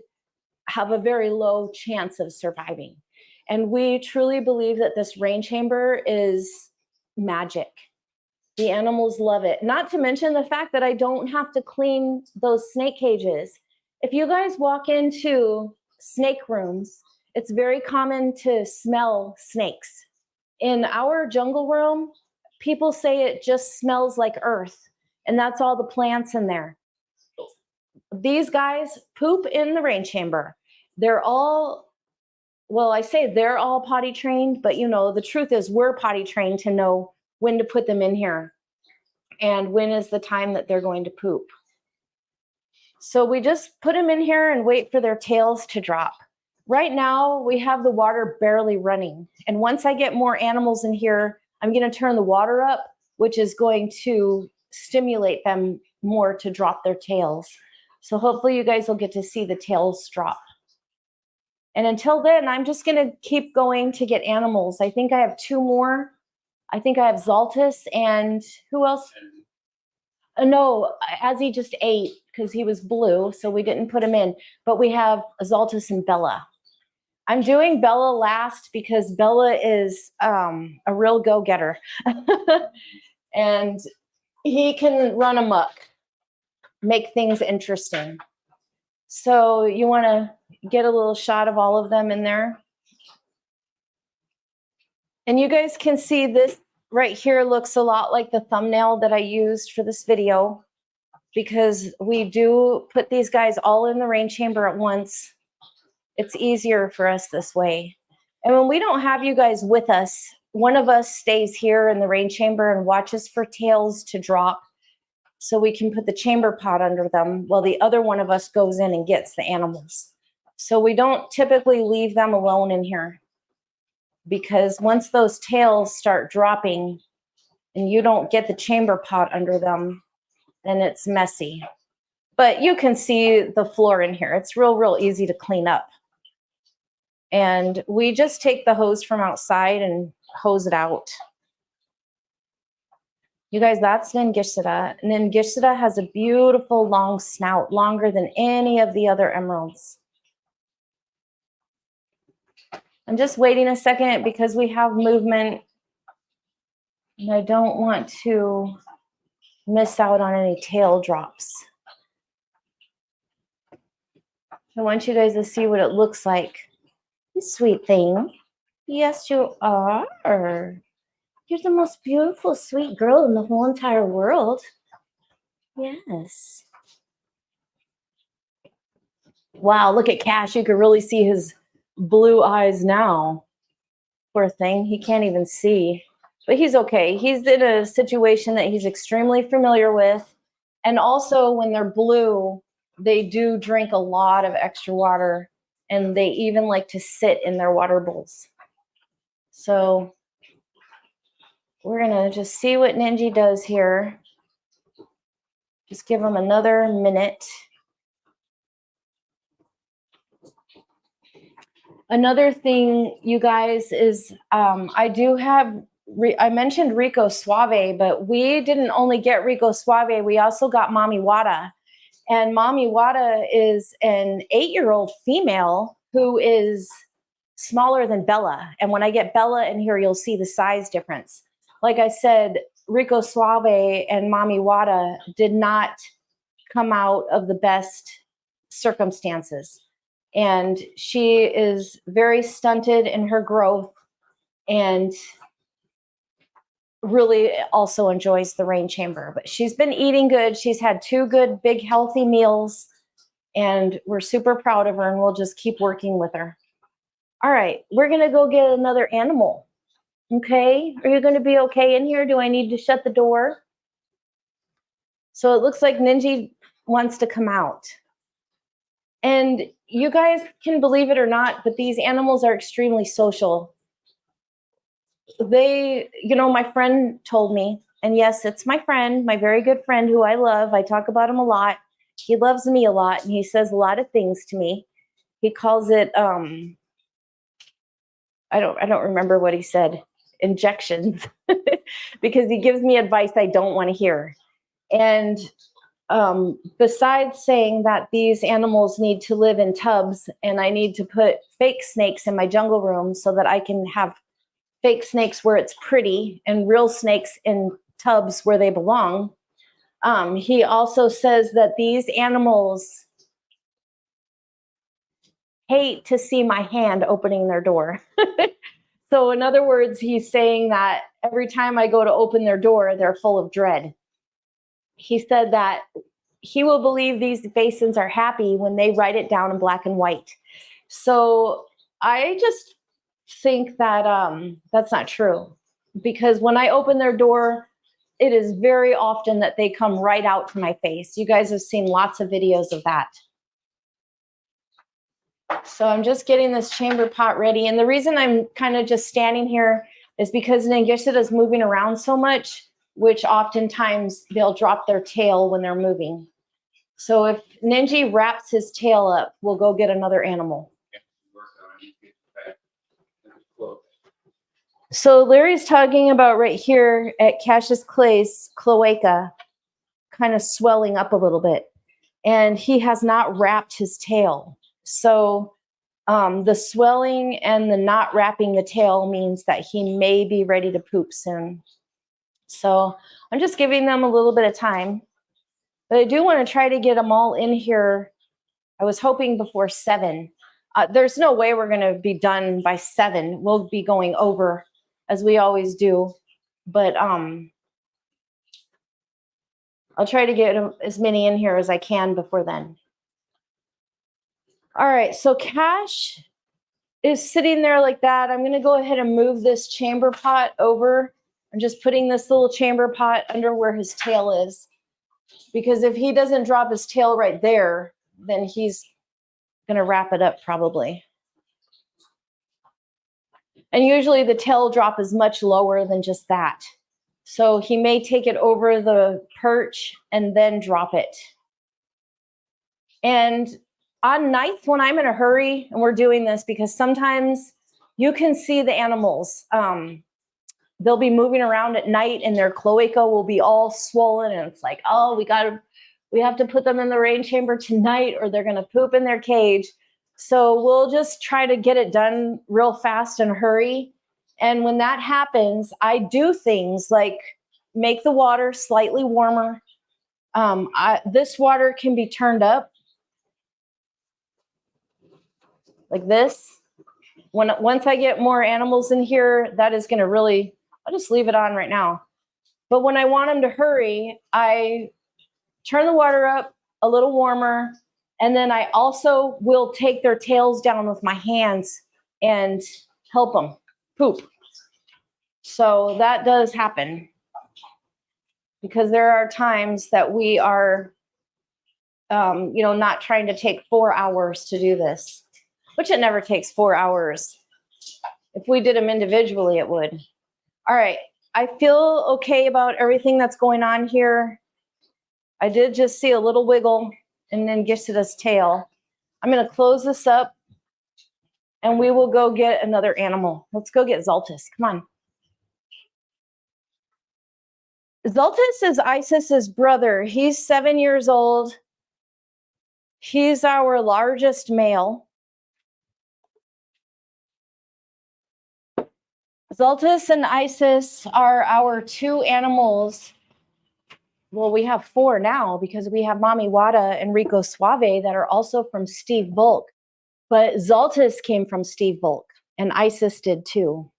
have a very low chance of surviving. And we truly believe that this rain chamber is magic. The animals love it. Not to mention the fact that I don't have to clean those snake cages. If you guys walk into snake rooms, it's very common to smell snakes. In our jungle room, people say it just smells like earth, and that's all the plants in there. These guys poop in the rain chamber. They're all potty trained, but the truth is we're potty trained to know when to put them in here and when is the time that they're going to poop. So we just put them in here and wait for their tails to drop. Right now we have the water barely running. And once I get more animals in here, I'm going to turn the water up, which is going to stimulate them more to drop their tails. So hopefully you guys will get to see the tails drop. And until then, I'm just going to keep going to get animals. I think I have 2 more. I think I have Zaltus and who else? No, Azzy just ate because he was blue, so we didn't put him in. But we have Zaltus and Bella. I'm doing Bella last because Bella is a real go-getter. And he can run amok, make things interesting. So you want to get a little shot of all of them in there. And you guys can see this right here looks a lot like the thumbnail that I used for this video because we do put these guys all in the rain chamber at once. It's easier for us this way. And when we don't have you guys with us, one of us stays here in the rain chamber and watches for tails to drop so we can put the chamber pot under them while the other one of us goes in and gets the animals. So we don't typically leave them alone in here, because once those tails start dropping and you don't get the chamber pot under them, then it's messy. But you can see the floor in here. It's real easy to clean up. And we just take the hose from outside and hose it out. You guys, that's Ningishita. Ningishita has a beautiful long snout, longer than any of the other emeralds. I'm just waiting a second because we have movement and I don't want to miss out on any tail drops. I want you guys to see what it looks like. You sweet thing. Yes, you are. You're the most beautiful, sweet girl in the whole entire world. Yes. Wow, look at Cash. You can really see his blue eyes now. Poor thing. He can't even see. But he's okay. He's in a situation that he's extremely familiar with. And also, when they're blue, they do drink a lot of extra water. And they even like to sit in their water bowls. So we're going to just see what Ninji does here. Just give him another minute. Another thing, you guys, is I do have, I mentioned Rico Suave, but we didn't only get Rico Suave, we also got Mami Wada. And Mami Wada is an 8-year-old female who is smaller than Bella. And when I get Bella in here, you'll see the size difference. Like I said, Rico Suave and Mami Wada did not come out of the best circumstances. And she is very stunted in her growth and really also enjoys the rain chamber. But she's been eating good. She's had 2 good, big, healthy meals. And we're super proud of her, and we'll just keep working with her. All right, we're going to go get another animal. Okay, are you going to be okay in here? Do I need to shut the door? So it looks like Ninji wants to come out. And you guys can believe it or not, but these animals are extremely social. They, you know, my friend told me, and yes, it's my friend, my very good friend who I love. I talk about him a lot. He loves me a lot, and he says a lot of things to me. He calls it, I don't remember what he said, injections, because he gives me advice I don't want to hear. And besides saying that these animals need to live in tubs and I need to put fake snakes in my jungle room so that I can have fake snakes where it's pretty and real snakes in tubs where they belong, he also says that these animals hate to see my hand opening their door. So in other words, he's saying that every time I go to open their door, they're full of dread. He said that he will believe these basins are happy when they write it down in black and white. So I just think that that's not true, because when I open their door, it is very often that they come right out to my face. You guys have seen lots of videos of that. So I'm just getting this chamber pot ready. And the reason I'm kind of just standing here is because Ningishita is moving around so much, which oftentimes they'll drop their tail when they're moving. So if Ninji wraps his tail up, we'll go get another animal. So Larry's talking about right here at Cassius Clay's cloaca kind of swelling up a little bit, and he has not wrapped his tail. So the swelling and the not wrapping the tail means that he may be ready to poop soon. So I'm just giving them a little bit of time, but I do want to try to get them all in here. I was hoping before 7. There's no way we're going to be done by 7. We'll be going over as we always do, but I'll try to get as many in here as I can before then. All right, so Cash is sitting there like that. I'm going to go ahead and move this chamber pot over. I'm just putting this little chamber pot under where his tail is. because if he doesn't drop his tail right there, then he's going to wrap it up probably. And usually the tail drop is much lower than just that. So he may take it over the perch and then drop it. And on nights when I'm in a hurry, and we're doing this because sometimes you can see the animals. They'll be moving around at night and their cloaca will be all swollen. And it's like, oh, we have to put them in the rain chamber tonight or they're going to poop in their cage. So we'll just try to get it done real fast and hurry. And when that happens, I do things like make the water slightly warmer. This water can be turned up like this. Once I get more animals in here, that is going to really, I'll just leave it on right now. But when I want them to hurry, I turn the water up a little warmer, and then I also will take their tails down with my hands and help them poop. So that does happen because there are times that we are, not trying to take 4 hours to do this. Which it never takes 4 hours. If we did them individually, it would. All right, I feel okay about everything that's going on here. I did just see a little wiggle and then gets to this tail. I'm gonna close this up and we will go get another animal. Let's go get Zaltis, come on. Zaltis is Isis's brother. He's 7 years old. He's our largest male. Zaltis and Isis are our 2 animals. Well, we have 4 now because we have Mommy Wada and Rico Suave that are also from Steve Volk. But Zaltis came from Steve Volk and Isis did too.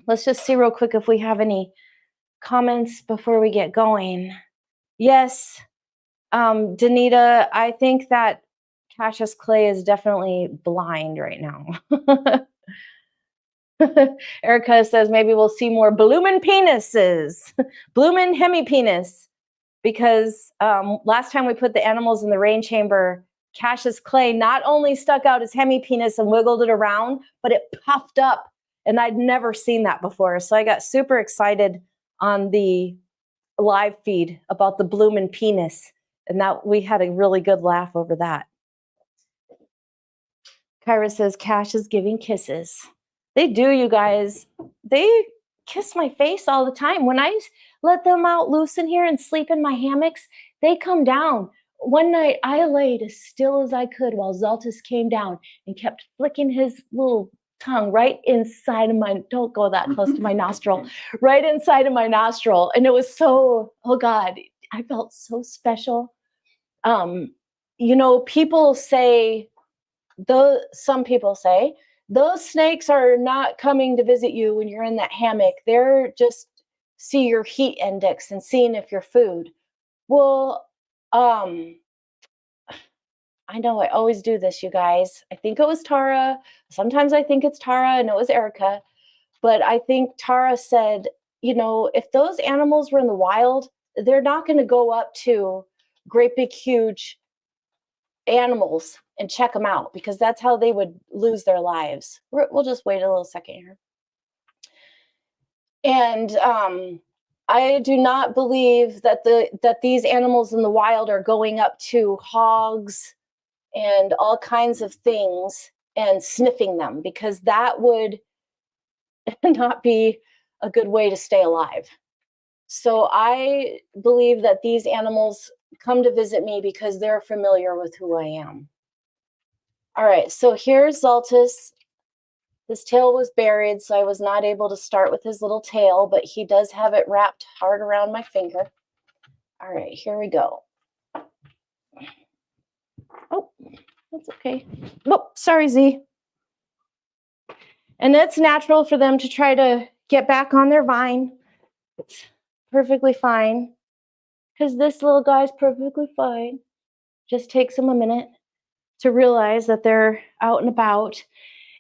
Let's just see real quick if we have any comments before we get going. Yes, Danita, I think that Cassius Clay is definitely blind right now. Erica says maybe we'll see more bloomin' penises, bloomin' hemipenis, because last time we put the animals in the rain chamber, Cassius Clay not only stuck out his hemipenis and wiggled it around, but it puffed up, and I'd never seen that before. So I got super excited on the live feed about the bloomin' penis, and that we had a really good laugh over that. Kyra says Cash is giving kisses. They do, you guys. They kiss my face all the time. When I let them out loose in here and sleep in my hammocks, they come down. One night I laid as still as I could while Zaltis came down and kept flicking his little tongue right inside of my, don't go that close to my nostril, right inside of my nostril. And it was so, oh God, I felt so special. People say, some people say, those snakes are not coming to visit you when you're in that hammock. They're just see your heat index and seeing if you're food. Well, I know I always do this, you guys. I think it was Tara. Sometimes I think it's Tara and it was Erica. But I think Tara said, if those animals were in the wild, they're not going to go up to great big huge animals and check them out because that's how they would lose their lives. We'll just wait a little second here. And I do not believe that these animals in the wild are going up to hogs and all kinds of things and sniffing them because that would not be a good way to stay alive. So I believe that these animals come to visit me because they're familiar with who I am. All right, so here's Zaltis. His tail was buried, so I was not able to start with his little tail, but he does have it wrapped hard around my finger. All right, here we go. Oh, that's okay. Oh, sorry, Z. And it's natural for them to try to get back on their vine. It's perfectly fine because this little guy's perfectly fine. Just takes them a minute to realize that they're out and about.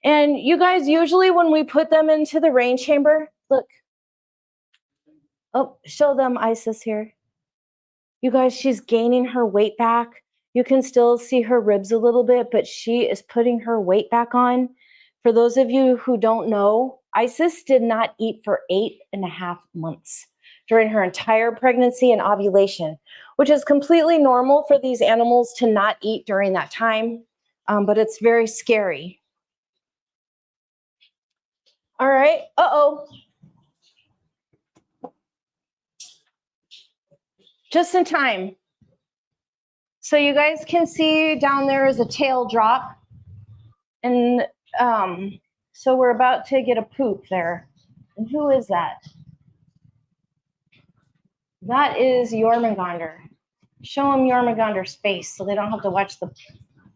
And you guys, usually when we put them into the rain chamber, look. Oh, show them Isis here. You guys, she's gaining her weight back. You can still see her ribs a little bit, but she is putting her weight back on. For those of you who don't know, Isis did not eat for 8.5 months during her entire pregnancy and ovulation, which is completely normal for these animals to not eat during that time, but it's very scary. All right, uh-oh. Just in time. So you guys can see down there is a tail drop. And so we're about to get a poop there. And who is that? That is Jormungandr. Show them Jormungandra's face so they don't have to watch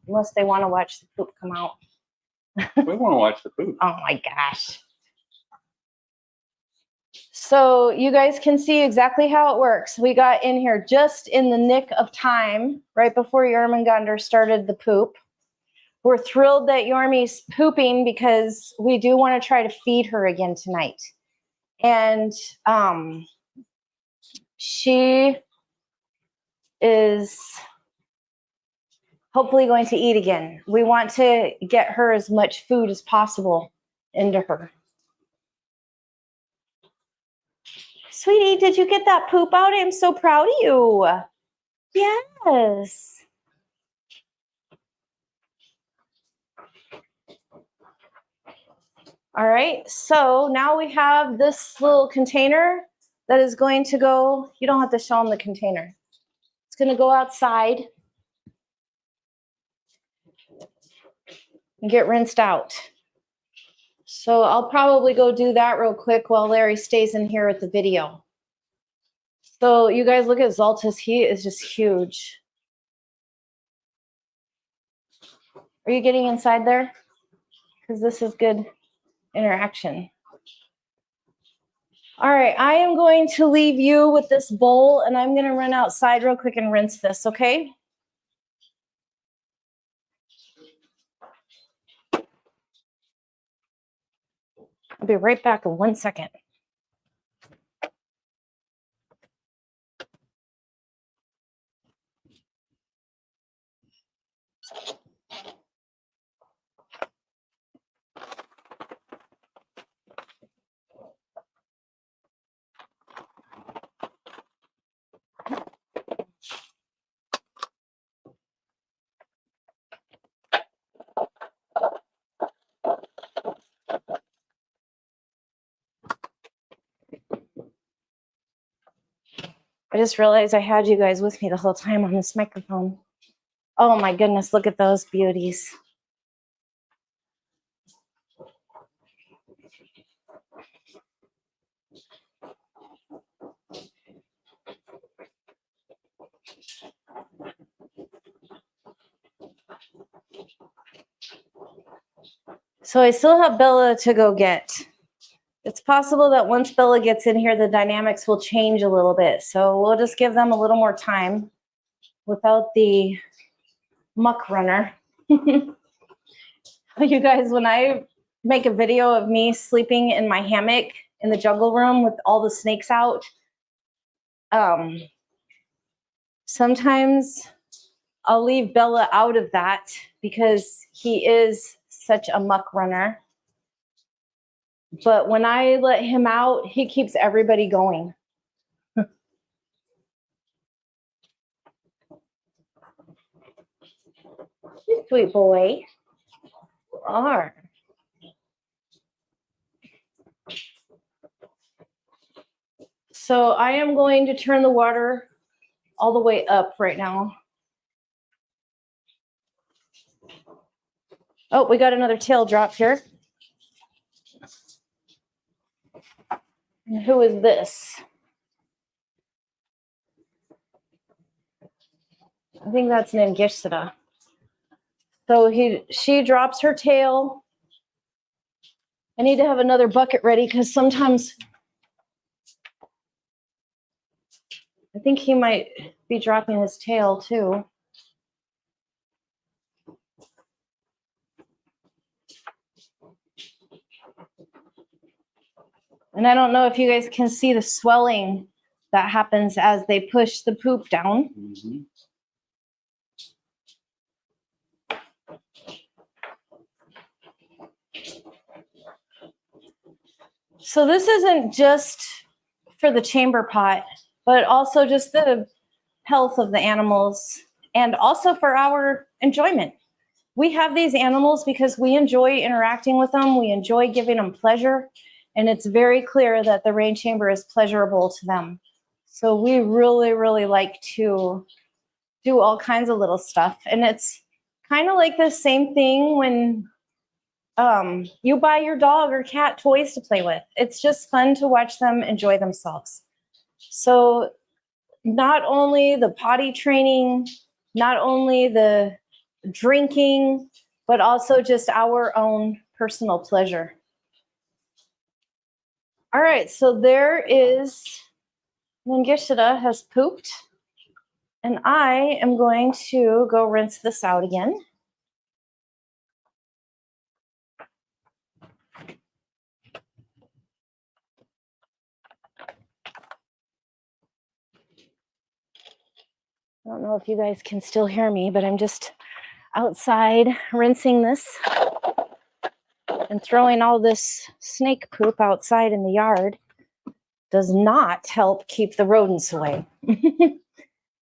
unless they want to watch the poop come out. We want to watch the poop. Oh my gosh. So you guys can see exactly how it works. We got in here just in the nick of time, right before Jormungandr started the poop. We're thrilled that Yormi's pooping because we do want to try to feed her again tonight. And she is hopefully going to eat again. We want to get her as much food as possible into her. Sweetie, did you get that poop out? I'm so proud of you. Yes. All right, so now we have this little container that is going to go, you don't have to show them the container. It's going to go outside and get rinsed out. So I'll probably go do that real quick while Larry stays in here with the video. So you guys look at Zaltis, he is just huge. Are you getting inside there? Because this is good interaction. All right, I am going to leave you with this bowl and I'm going to run outside real quick and rinse this, okay? I'll be right back in 1 second. I just realized I had you guys with me the whole time on this microphone. Oh my goodness, look at those beauties. So I still have Bella to go get. It's possible that once Bella gets in here, the dynamics will change a little bit. So we'll just give them a little more time without the muck runner. You guys, when I make a video of me sleeping in my hammock in the jungle room with all the snakes out, sometimes I'll leave Bella out of that because he is such a muck runner. But when I let him out, he keeps everybody going. Sweet boy. You are. So I am going to turn the water all the way up right now. Oh, we got another tail drop here. And who is this? I think that's an Angishsida. So she drops her tail. I need to have another bucket ready because sometimes I think he might be dropping his tail too. And I don't know if you guys can see the swelling that happens as they push the poop down. Mm-hmm. So this isn't just for the chamber pot, but also just the health of the animals and also for our enjoyment. We have these animals because we enjoy interacting with them. We enjoy giving them pleasure. And it's very clear that the rain chamber is pleasurable to them. So we really, really like to do all kinds of little stuff. And it's kind of like the same thing when you buy your dog or cat toys to play with. It's just fun to watch them enjoy themselves. So not only the potty training, not only the drinking, but also just our own personal pleasure. All right, so there is Nangishita has pooped, and I am going to go rinse this out again. I don't know if you guys can still hear me, but I'm just outside rinsing this and throwing all this snake poop outside in the yard does not help keep the rodents away.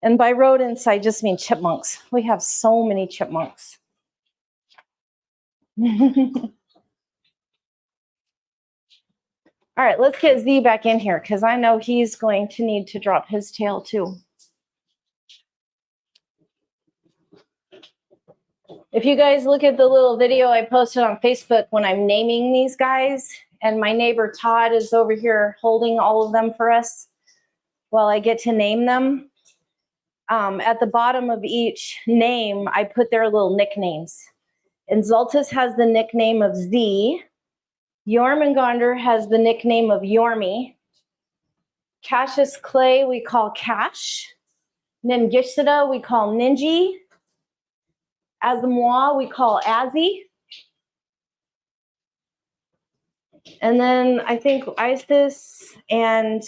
And by rodents, I just mean chipmunks. We have so many chipmunks. All right, let's get Z back in here because I know he's going to need to drop his tail too. If you guys look at the little video I posted on Facebook when I'm naming these guys, and my neighbor Todd is over here holding all of them for us while I get to name them. At the bottom of each name, I put their little nicknames. And Zoltus has the nickname of Z. Jormungandr has the nickname of Yormi. Cassius Clay we call Cash. Ningishita we call Ninji. Azamoah we call Azzy. And then I think Isis and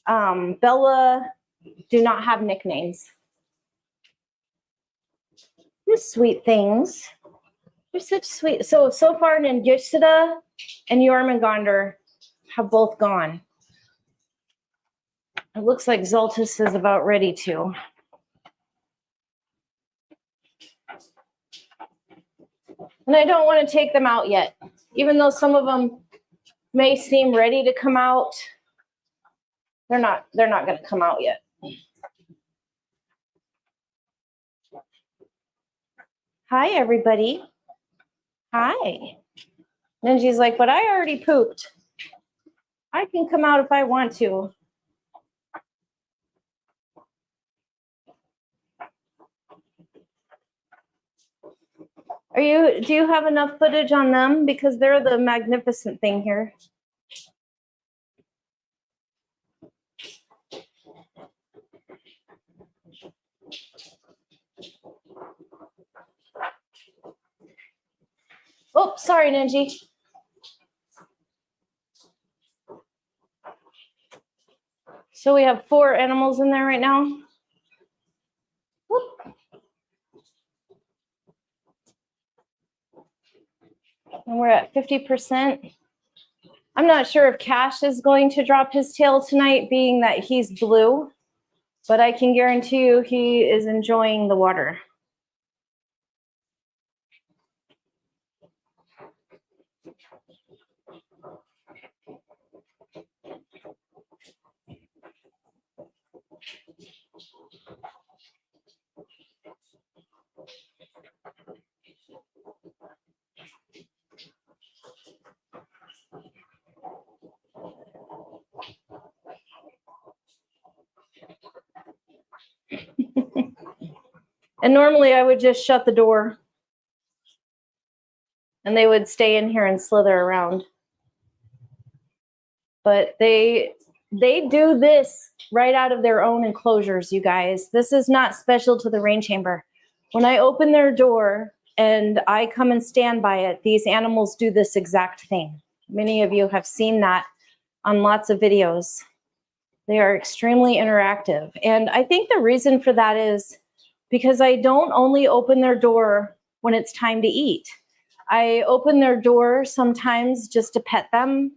Bella do not have nicknames. They're sweet things. They're such sweet. So far Ningishita and Jormungandr have both gone. It looks like Zoltus is about ready to. And I don't want to take them out yet. Even though some of them may seem ready to come out, they're not going to come out yet. Hi, everybody. Hi. Ninji's like, but I already pooped. I can come out if I want to. Do you have enough footage on them? Because they're the magnificent thing here. Oh, sorry, Ninji. So we have 4 animals in there right now. Whoop. And we're at 50%. I'm not sure if Cash is going to drop his tail tonight, being that he's blue, but I can guarantee you he is enjoying the water. And normally I would just shut the door and they would stay in here and slither around. But they do this right out of their own enclosures, you guys. This is not special to the rain chamber. When I open their door and I come and stand by it, these animals do this exact thing. Many of you have seen that on lots of videos. They are extremely interactive. And I think the reason for that is because I don't only open their door when it's time to eat. I open their door sometimes just to pet them,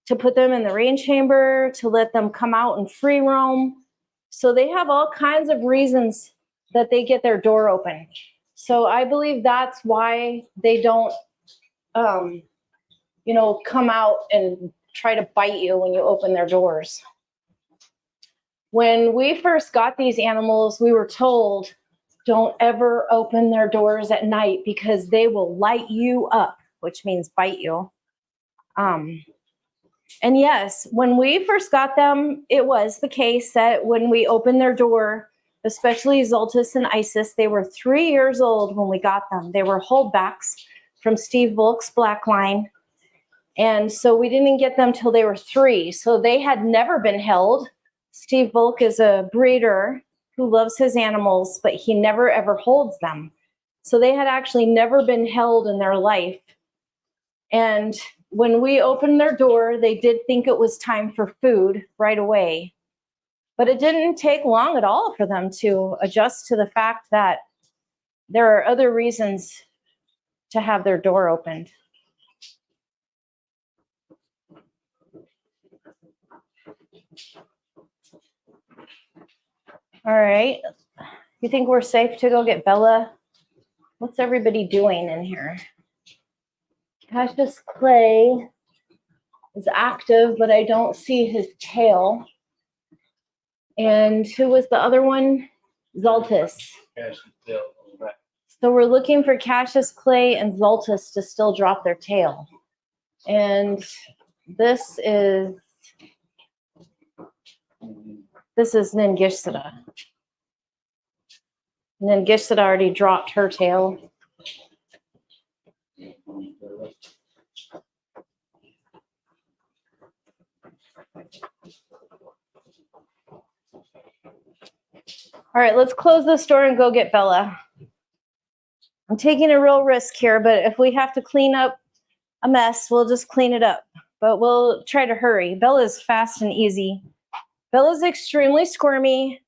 to put them in the rain chamber, to let them come out and free roam. So they have all kinds of reasons that they get their door open. So I believe that's why they don't, come out and try to bite you when you open their doors. When we first got these animals, we were told, don't ever open their doors at night because they will light you up, which means bite you. And yes, when we first got them, it was the case that when we opened their door, especially Zoltus and Isis, they were 3 years old when we got them. They were holdbacks from Steve Volk's black line. And so we didn't get them till they were 3. So they had never been held. Steve Volk is a breeder who loves his animals, but he never ever holds them. So they had actually never been held in their life. And when we opened their door, they did think it was time for food right away. But it didn't take long at all for them to adjust to the fact that there are other reasons to have their door opened. All right. You think we're safe to go get Bella? What's everybody doing in here? Cassius Clay is active, but I don't see his tail. And who was the other one? Zoltus. So we're looking for Cassius Clay and Zoltus to still drop their tail. And this is Ningishsida. Ningishsida already dropped her tail. All right, let's close this door and go get Bella. I'm taking a real risk here, but if we have to clean up a mess, we'll just clean it up. But we'll try to hurry. Bella's fast and easy. Bella's extremely squirmy.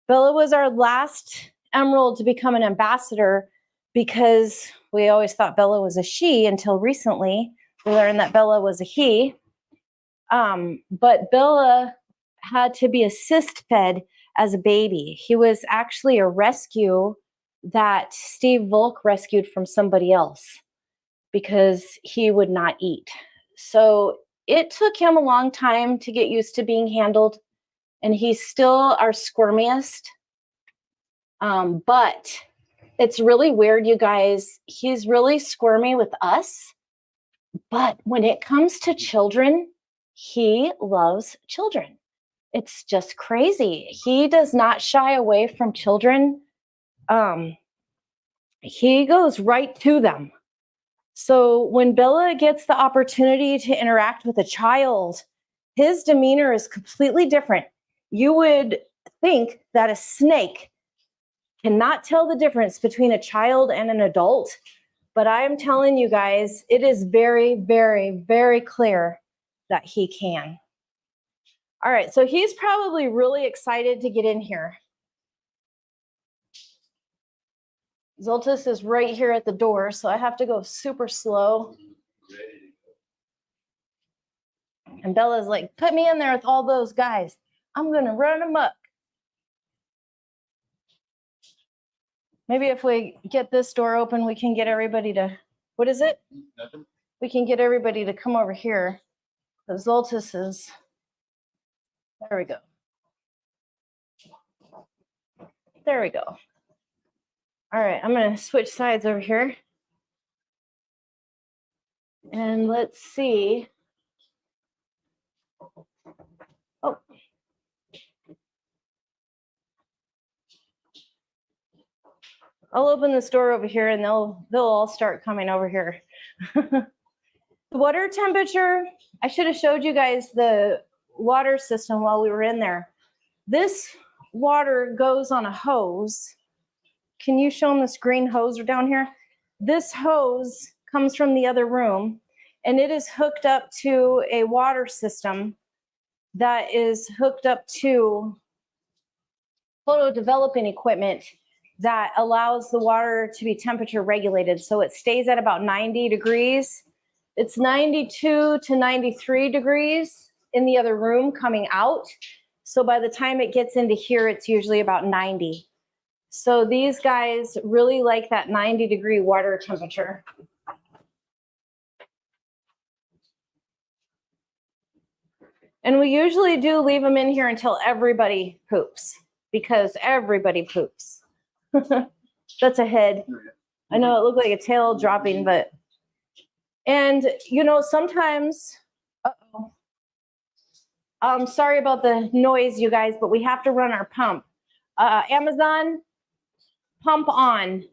Bella was our last emerald to become an ambassador because we always thought Bella was a she until recently. We learned that Bella was a he. But Bella had to be assist fed as a baby. He was actually a rescue that Steve Volk rescued from somebody else because he would not eat. So it took him a long time to get used to being handled, and he's still our squirmiest. But it's really weird, you guys. He's really squirmy with us, but when it comes to children, he loves children. It's just crazy. He does not shy away from children. He goes right to them. So when Bella gets the opportunity to interact with a child, his demeanor is completely different. You would think that a snake cannot tell the difference between a child and an adult, but I am telling you guys, it is very, very, very clear that he can. All right, so he's probably really excited to get in here. Zoltus is right here at the door, so I have to go super slow. And Bella's like, put me in there with all those guys. I'm gonna run amok. Maybe if we get this door open, we can get everybody to, what is it? Nothing. We can get everybody to come over here. The Zoltus is, there we go. There we go. All right, I'm gonna switch sides over here. And let's see. Oh. I'll open this door over here and they'll all start coming over here. The water temperature, I should have showed you guys the water system while we were in there. This water goes on a hose. Can you show them this green hose down here? This hose comes from the other room and it is hooked up to a water system that is hooked up to photo developing equipment that allows the water to be temperature regulated. So it stays at about 90 degrees. It's 92 to 93 degrees in the other room coming out. So by the time it gets into here, it's usually about 90. So these guys really like that 90-degree water temperature. And we usually do leave them in here until everybody poops, because everybody poops. That's a head. I know it looked like a tail dropping, but, and you know, sometimes, uh-oh. Sorry about the noise, you guys, but we have to run our pump. Amazon, pump on.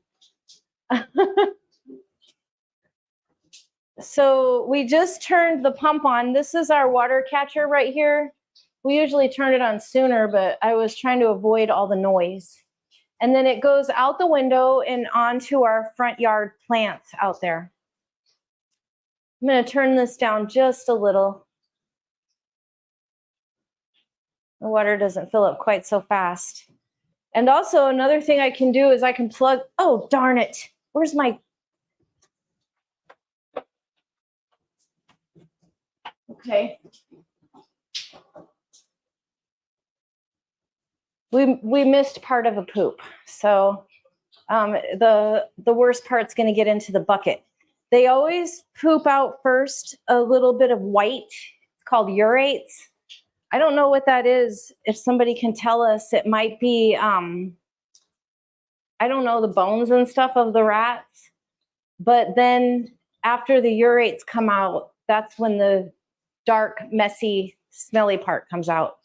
So we just turned the pump on. This is our water catcher right here. We usually turn it on sooner, but I was trying to avoid all the noise. And then it goes out the window and onto our front yard plants out there. I'm going to turn this down just a little. The water doesn't fill up quite so fast. And also another thing I can do is I can plug, oh, darn it. Where's my, okay. We missed part of a poop. So the worst part's going to get into the bucket. They always poop out first a little bit of white. It's called urates. I don't know what that is. If somebody can tell us, it might be, I don't know, the bones and stuff of the rats. But then after the urates come out, that's when the dark, messy, smelly part comes out.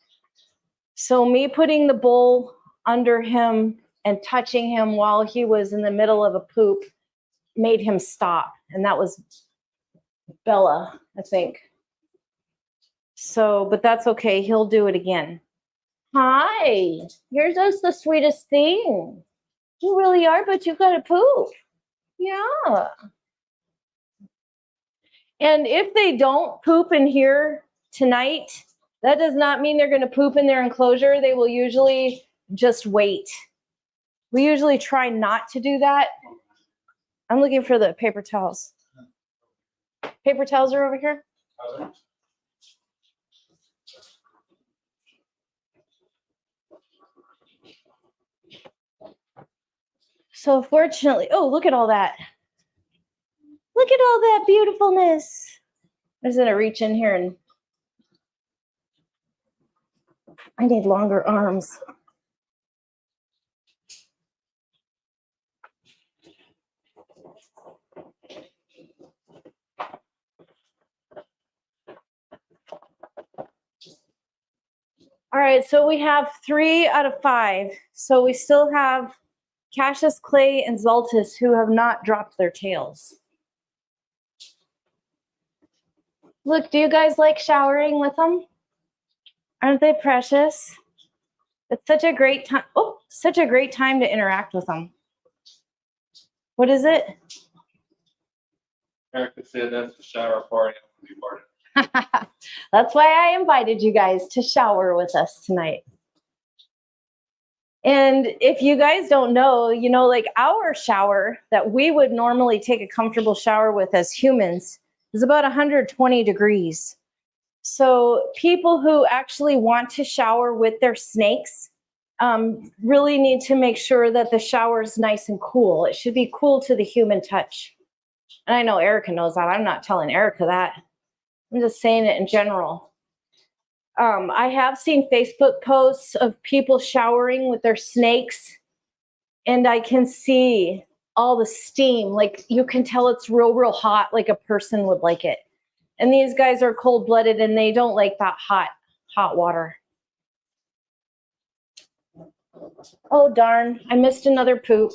So me putting the bowl under him and touching him while he was in the middle of a poop made him stop. And that was Bella, I think. So, but that's okay. He'll do it again. Hi, you're just the sweetest thing. You really are, but you've got to poop. Yeah. And if they don't poop in here tonight, that does not mean they're going to poop in their enclosure. They will usually just wait. We usually try not to do that. I'm looking for the paper towels. Paper towels are over here. So fortunately, oh, look at all that. Look at all that beautifulness. I'm just gonna reach in here and I need longer arms. All right, so we have 3 out of 5. So we still have Cassius, Clay, and Zaltis who have not dropped their tails. Look, do you guys like showering with them? Aren't they precious? It's such a great time. Oh, such a great time to interact with them. What is it? Erica said that's the shower party. I'm gonna be part of it. That's why I invited you guys to shower with us tonight. And if you guys don't know, you know, like our shower that we would normally take a comfortable shower with as humans is about 120 degrees. So people who actually want to shower with their snakes really need to make sure that the shower is nice and cool. It should be cool to the human touch. And I know Erica knows that. I'm not telling Erica that. I'm just saying it in general. I have seen Facebook posts of people showering with their snakes, and I can see all the steam. Like you can tell it's real, real hot, like a person would like it. And these guys are cold-blooded and they don't like that hot water. Oh, darn, I missed another poop.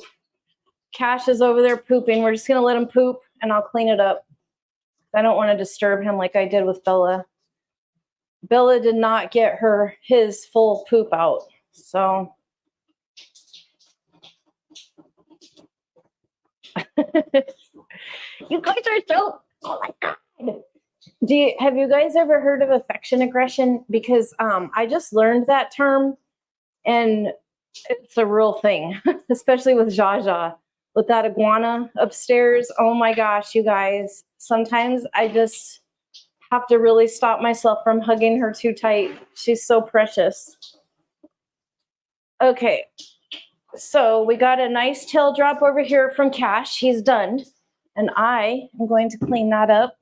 Cash is over there pooping. We're just gonna let him poop and I'll clean it up. I don't want to disturb him like I did with Bella. Bella did not get his full poop out, so. You guys are so, oh my God. Have you guys ever heard of affection aggression? Because I just learned that term, and it's a real thing, especially with Jaja, with that iguana upstairs. Oh my gosh, you guys. Sometimes I just have to really stop myself from hugging her too tight. She's so precious. Okay, so we got a nice tail drop over here from Cash. He's done. And I am going to clean that up.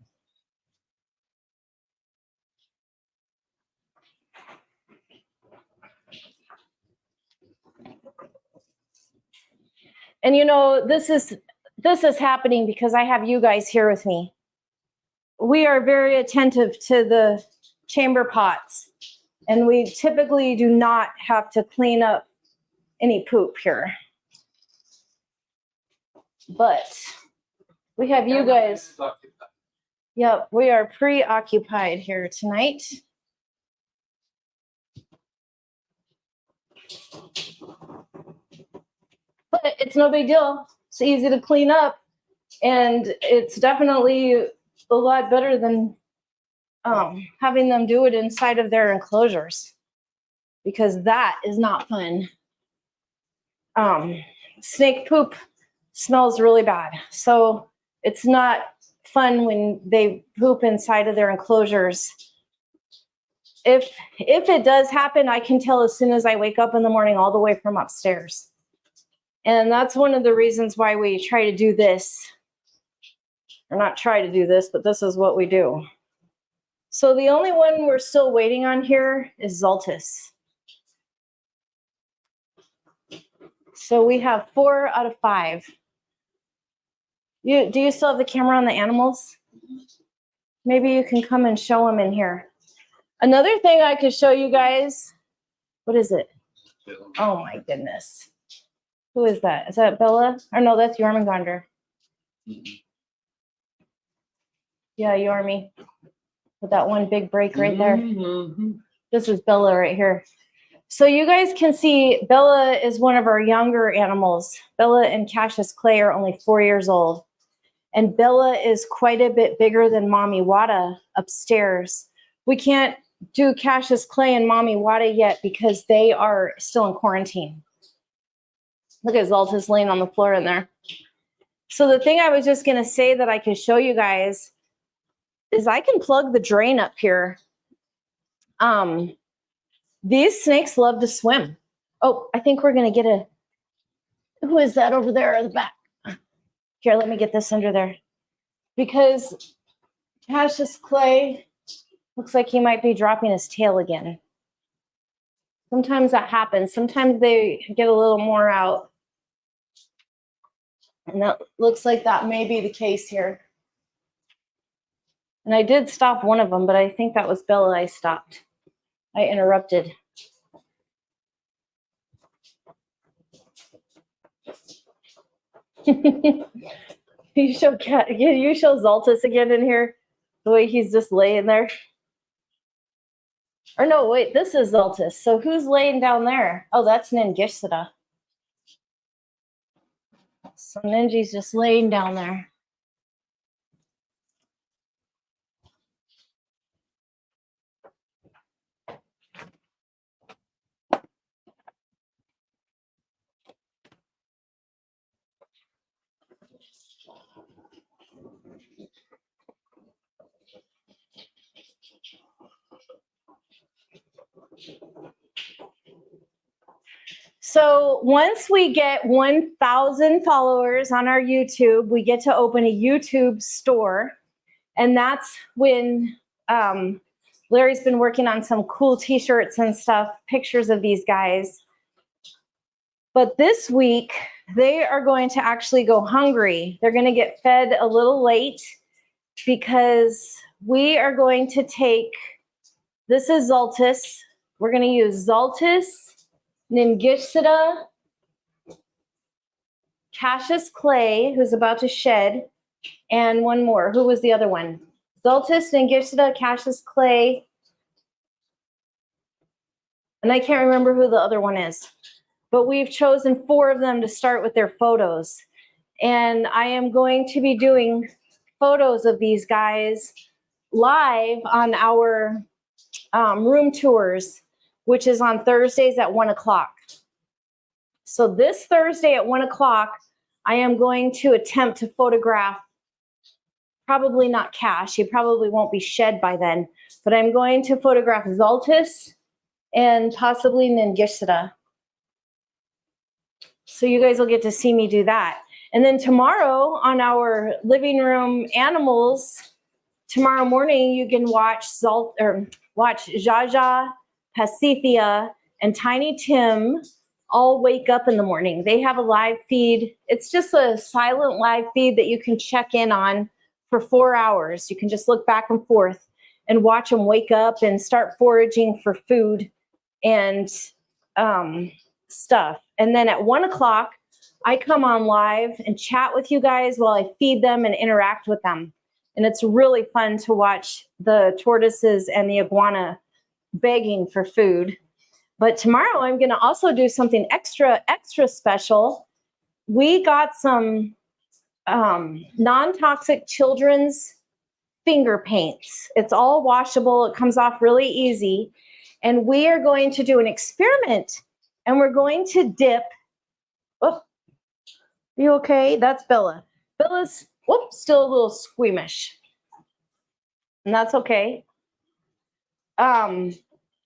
And you know, this is happening because I have you guys here with me. We are very attentive to the chamber pots, and we typically do not have to clean up any poop here. But we have you guys. Yep, we are preoccupied here tonight. But it's no big deal. It's easy to clean up, and it's definitely a lot better than having them do it inside of their enclosures, because that is not fun. Snake poop smells really bad, so it's not fun when they poop inside of their enclosures. If it does happen, I can tell as soon as I wake up in the morning, all the way from upstairs. And that's one of the reasons why we try to do this. Or not try to do this, but this is what we do. So the only one we're still waiting on here is Zaltis. So we have 4 out of 5. Do you still have the camera on the animals? Maybe you can come and show them in here. Another thing I could show you guys. What is it? Oh my goodness. Who is that? Is that Bella? Or no, that's Jormungandr. Yeah, Yormi. With that one big break right there. This is Bella right here. So you guys can see Bella is one of our younger animals. Bella and Cassius Clay are only 4 years old. And Bella is quite a bit bigger than Mommy Wada upstairs. We can't do Cassius Clay and Mommy Wada yet because they are still in quarantine. Look at Zaltis laying on the floor in there. So the thing I was just going to say that I could show you guys is I can plug the drain up here. These snakes love to swim. Oh, I think we're going to get who is that over there in the back? Here, let me get this under there. Because Cassius Clay looks like he might be dropping his tail again. Sometimes that happens. Sometimes they get a little more out. And that looks like that may be the case here. And I did stop one of them, but I think that was Bella I stopped. I interrupted. You show Zaltis again in here, the way he's just laying there. Or no, wait, this is Zaltis. So who's laying down there? Oh, that's Ningishsida. So Ninji's just laying down there. So once we get 1,000 followers on our YouTube, we get to open a YouTube store. And that's when Larry's been working on some cool t-shirts and stuff, pictures of these guys. But this week, they are going to actually go hungry. They're going to get fed a little late because we are going to take, this is Zaltis. We're going to use Zaltis, Ningishsida, Cassius Clay, who's about to shed, and one more. Who was the other one? Zaltis, Ningishsida, Cassius Clay, and I can't remember who the other one is. But we've chosen 4 of them to start with their photos. And I am going to be doing photos of these guys live on our room tours, which is on Thursdays at 1 o'clock. So this Thursday at 1 o'clock, I am going to attempt to photograph, probably not Cash, he probably won't be shed by then, but I'm going to photograph Zaltis and possibly Ningishita. So you guys will get to see me do that. And then tomorrow on our living room animals, tomorrow morning you can watch Jaja, Pasithia, and Tiny Tim all wake up in the morning. They have a live feed. It's just a silent live feed that you can check in on for 4 hours. You can just look back and forth and watch them wake up and start foraging for food and stuff. And then at 1 o'clock, I come on live and chat with you guys while I feed them and interact with them. And it's really fun to watch the tortoises and the iguana begging for food. But tomorrow I'm going to also do something extra special. We got some non-toxic children's finger paints. It's all washable. It comes off really easy. And we are going to do an experiment. And we're going to dip. Oh, you okay? That's Bella. Bella's still a little squeamish. And that's okay.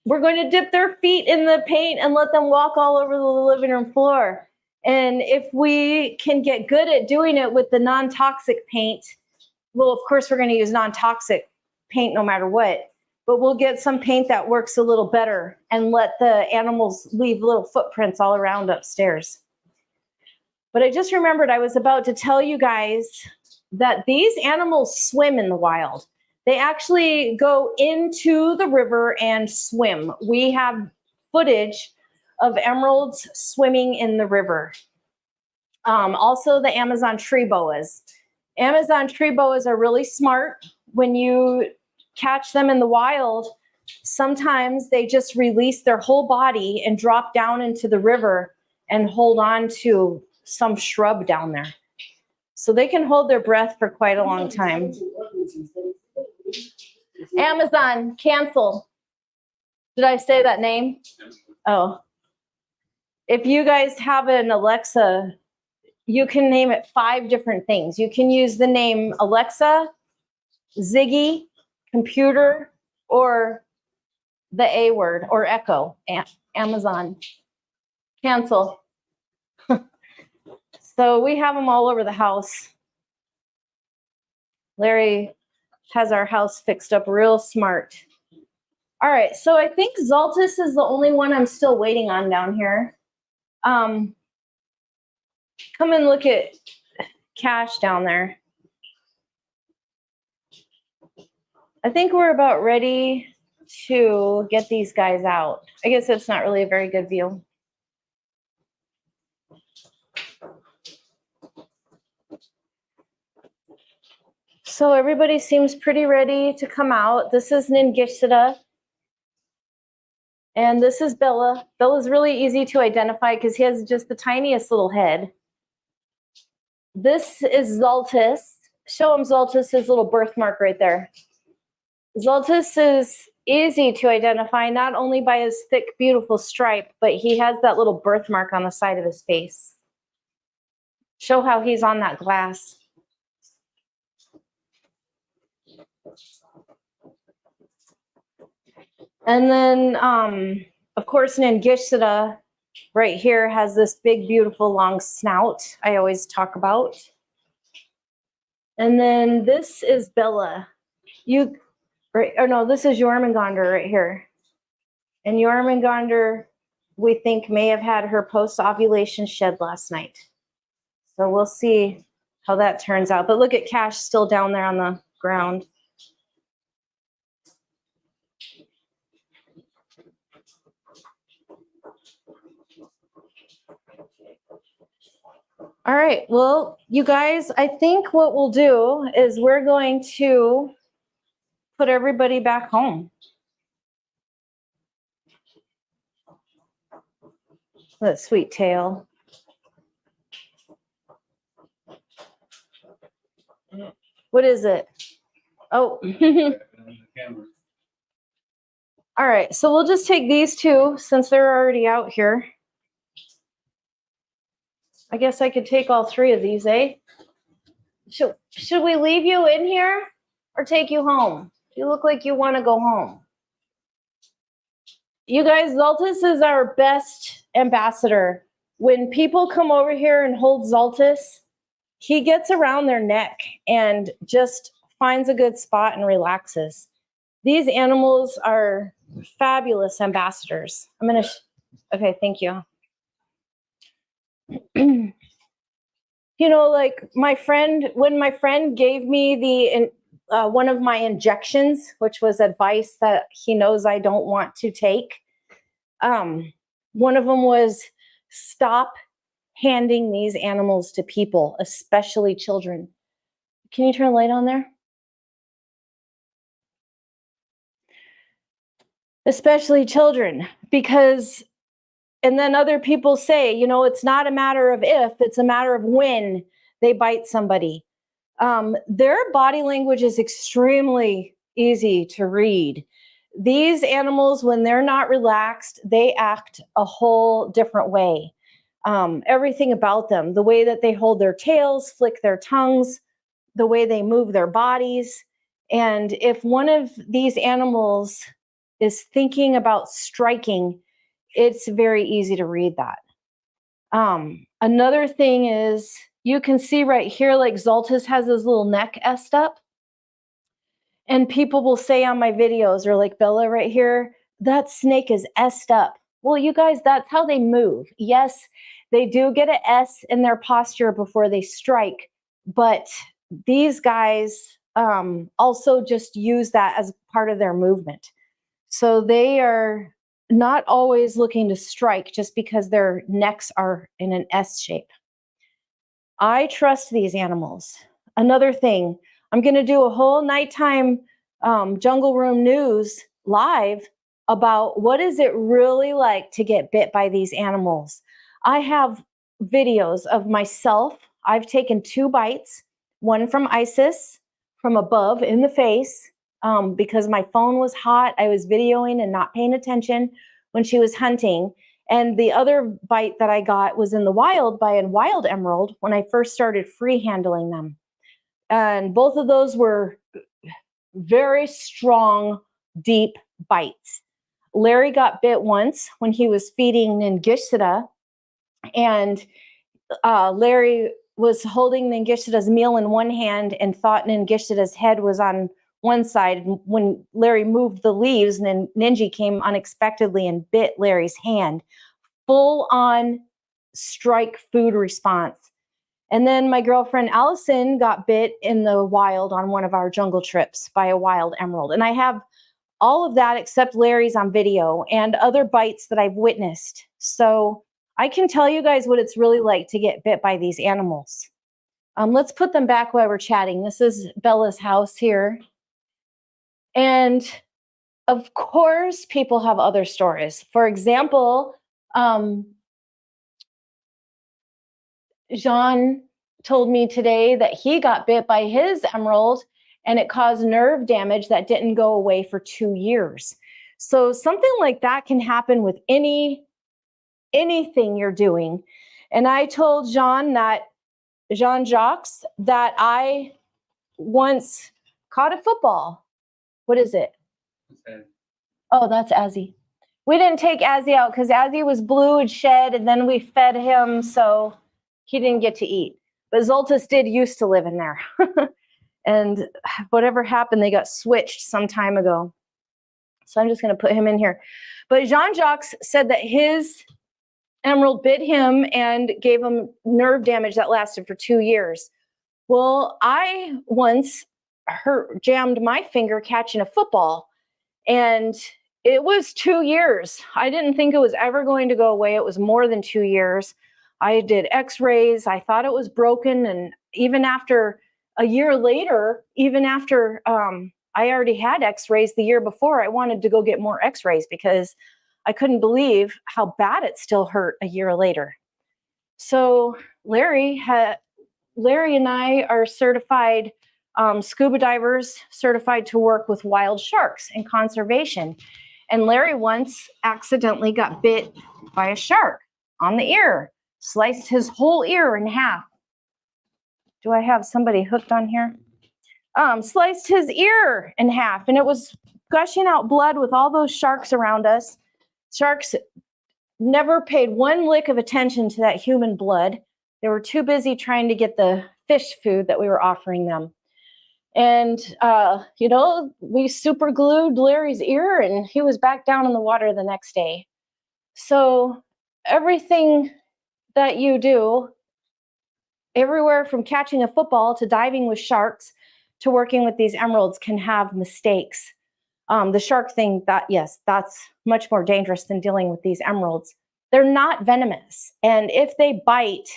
We're going to dip their feet in the paint and let them walk all over the living room floor. And if we can get good at doing it with the non-toxic paint, well, of course, we're going to use non-toxic paint no matter what. But we'll get some paint that works a little better and let the animals leave little footprints all around upstairs. But I just remembered I was about to tell you guys that these animals swim in the wild. They actually go into the river and swim. We have footage of emeralds swimming in the river. Also the Amazon tree boas. Amazon tree boas are really smart. When you catch them in the wild, sometimes they just release their whole body and drop down into the river and hold on to some shrub down there. So they can hold their breath for quite a long time. Amazon, cancel. Did I say that name? Oh. If you guys have an Alexa, you can name it 5 different things. You can use the name Alexa, Ziggy, computer, or the A word, or Echo. Amazon. Cancel. So we have them all over the house. Larry has our house fixed up real smart. All right, so I think Zaltis is the only one I'm still waiting on down here. Come and look at Cash down there. I think we're about ready to get these guys out. I guess it's not really a very good view. So everybody seems pretty ready to come out. This is Ningishita. And this is Bella. Bella's really easy to identify because he has just the tiniest little head. This is Zaltis. Show him Zaltis' little birthmark right there. Zaltis is easy to identify, not only by his thick, beautiful stripe, but he has that little birthmark on the side of his face. Show how he's on that glass. And then, of course, Ningishita right here has this big, beautiful, long snout I always talk about. And then this is Bella. This is Jormungandr right here. And Jormungandr, we think, may have had her post-ovulation shed last night. So we'll see how that turns out. But look at Cash still down there on the ground. All right, well, you guys, I think what we'll do is we're going to put everybody back home. That sweet tail. What is it? Oh, camera. All right, so we'll just take these two since they're already out here. I guess I could take all three of these, eh? Should we leave you in here or take you home? You look like you want to go home. You guys, Zaltis is our best ambassador. When people come over here and hold Zaltis, he gets around their neck and just finds a good spot and relaxes. These animals are fabulous ambassadors. I'm going to, okay, thank you. You know, like when my friend gave me one of my injections, which was advice that he knows I don't want to take. One of them was stop handing these animals to people, especially children. Can you turn the light on there? Especially children, because, and then other people say, you know, it's not a matter of if, it's a matter of when they bite somebody. Their body language is extremely easy to read. These animals, when they're not relaxed, they act a whole different way. Everything about them, the way that they hold their tails, flick their tongues, the way they move their bodies. And if one of these animals is thinking about striking, it's very easy to read that. Another thing is, you can see right here, like Zaltis has his little neck essed up. And people will say on my videos, or like Bella right here, that snake is essed up. Well, you guys, that's how they move. Yes, they do get an S in their posture before they strike, but these guys also just use that as part of their movement. So they are not always looking to strike just because their necks are in an S shape. I trust these animals. Another thing, I'm going to do a whole nighttime Jungle Room news live about what is it really like to get bit by these animals. I have videos of myself. I've taken 2 bites, one from Isis from above in the face, because my phone was hot. I was videoing and not paying attention when she was hunting. And the other bite that I got was in the wild by a wild emerald when I first started free handling them. And both of those were very strong, deep bites. Larry got bit once when he was feeding Ningishita, and Larry was holding Ningishita's meal in one hand and thought Ningishita's head was on one side. And when Larry moved the leaves, and Ninji came unexpectedly and bit Larry's hand. Full on strike food response. And then my girlfriend Allison got bit in the wild on one of our jungle trips by a wild emerald. And I have all of that except Larry's on video and other bites that I've witnessed. So I can tell you guys what it's really like to get bit by these animals. Let's put them back while we're chatting. This is Bella's house here. And of course, people have other stories. For example, Jean told me today that he got bit by his emerald and it caused nerve damage that didn't go away for 2 years. So something like that can happen with anything you're doing. And I told Jean-Jacques that I once caught a football. What is it? Okay. Oh, that's Azzy. We didn't take Azzy out because Azzy was blue and shed, and then we fed him, so he didn't get to eat. But Zoltus did used to live in there. And whatever happened, they got switched some time ago. So I'm just going to put him in here. But Jean-Jacques said that his emerald bit him and gave him nerve damage that lasted for 2 years. Well, I once jammed my finger catching a football, and it was 2 years. I didn't think it was ever going to go away. It was more than 2 years. I did x-rays. I thought it was broken. And even after a year later, even after I already had x-rays the year before, I wanted to go get more x-rays because I couldn't believe how bad it still hurt a year later. So Larry and I are certified scuba divers certified to work with wild sharks and conservation. And Larry once accidentally got bit by a shark on the ear, sliced his whole ear in half. Do I have somebody hooked on here? Sliced his ear in half, and it was gushing out blood with all those sharks around us. Sharks never paid one lick of attention to that human blood. They were too busy trying to get the fish food that we were offering them. And, you know, we super glued Larry's ear, and he was back down in the water the next day. So everything that you do, everywhere from catching a football to diving with sharks to working with these emeralds, can have mistakes. The shark thing, yes, that's much more dangerous than dealing with these emeralds. They're not venomous. And if they bite,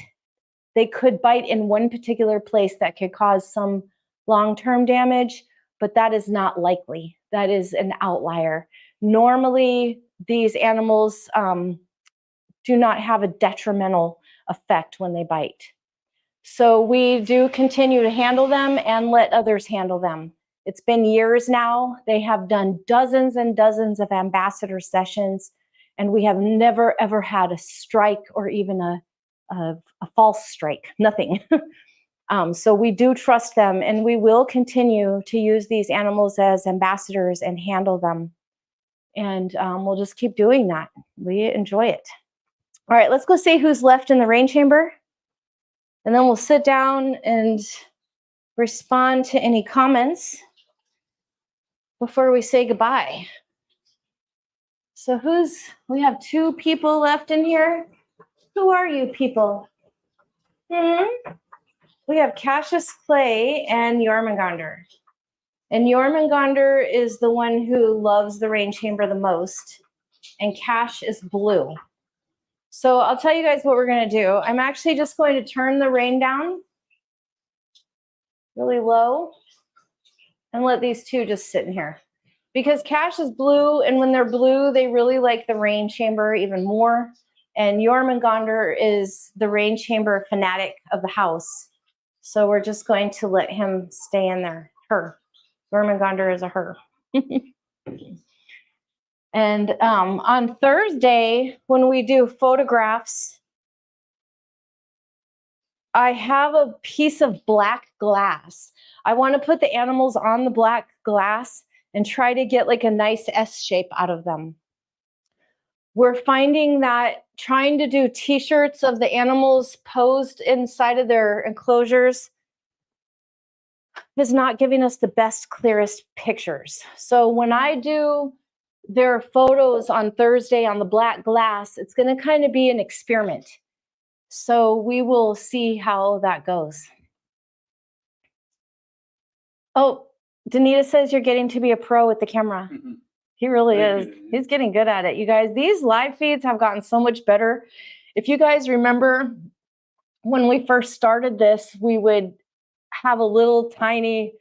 they could bite in one particular place that could cause some long-term damage, but that is not likely. That is an outlier. Normally, these animals do not have a detrimental effect when they bite. So we do continue to handle them and let others handle them. It's been years now. They have done dozens and dozens of ambassador sessions, and we have never, ever had a strike or even a false strike, nothing. So we do trust them, and we will continue to use these animals as ambassadors and handle them. And we'll just keep doing that. We enjoy it. All right, let's go see who's left in the rain chamber. And then we'll sit down and respond to any comments before we say goodbye. So we have 2 people left in here. Who are you people? We have Cassius Clay and Jormungandr. And Jormungandr is the one who loves the rain chamber the most. And Cash is blue. So I'll tell you guys what we're going to do. I'm actually just going to turn the rain down really low and let these 2 just sit in here. Because Cash is blue, and when they're blue, they really like the rain chamber even more. And Jormungandr is the rain chamber fanatic of the house. So we're just going to let him stay in there. Her. Jormungandr is a her. And on Thursday, when we do photographs, I have a piece of black glass. I want to put the animals on the black glass and try to get like a nice S shape out of them. We're finding that trying to do t-shirts of the animals posed inside of their enclosures is not giving us the best, clearest pictures. So when I do their photos on Thursday on the black glass, it's going to kind of be an experiment. So we will see how that goes. Oh, Danita says you're getting to be a pro with the camera. He really is. He's getting good at it. You guys, these live feeds have gotten so much better. If you guys remember when we first started this, we would have a little tiny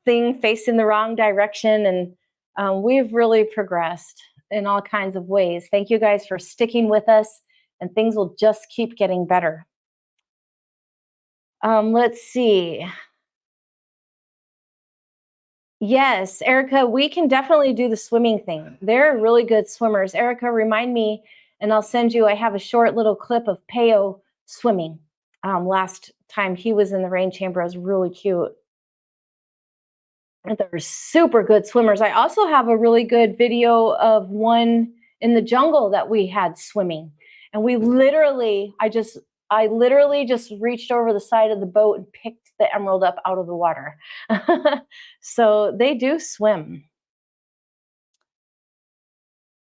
thing facing the wrong direction, and we've really progressed in all kinds of ways. Thank you guys for sticking with us, and things will just keep getting better. Let's see. Yes, Erica, we can definitely do the swimming thing. They're really good swimmers. Erica, remind me, and I'll send you, I have a short little clip of Peo swimming. Last time he was in the rain chamber, it was really cute. And they're super good swimmers. I also have a really good video of one in the jungle that we had swimming. And we literally, I literally just reached over the side of the boat and picked the emerald up out of the water. So they do swim.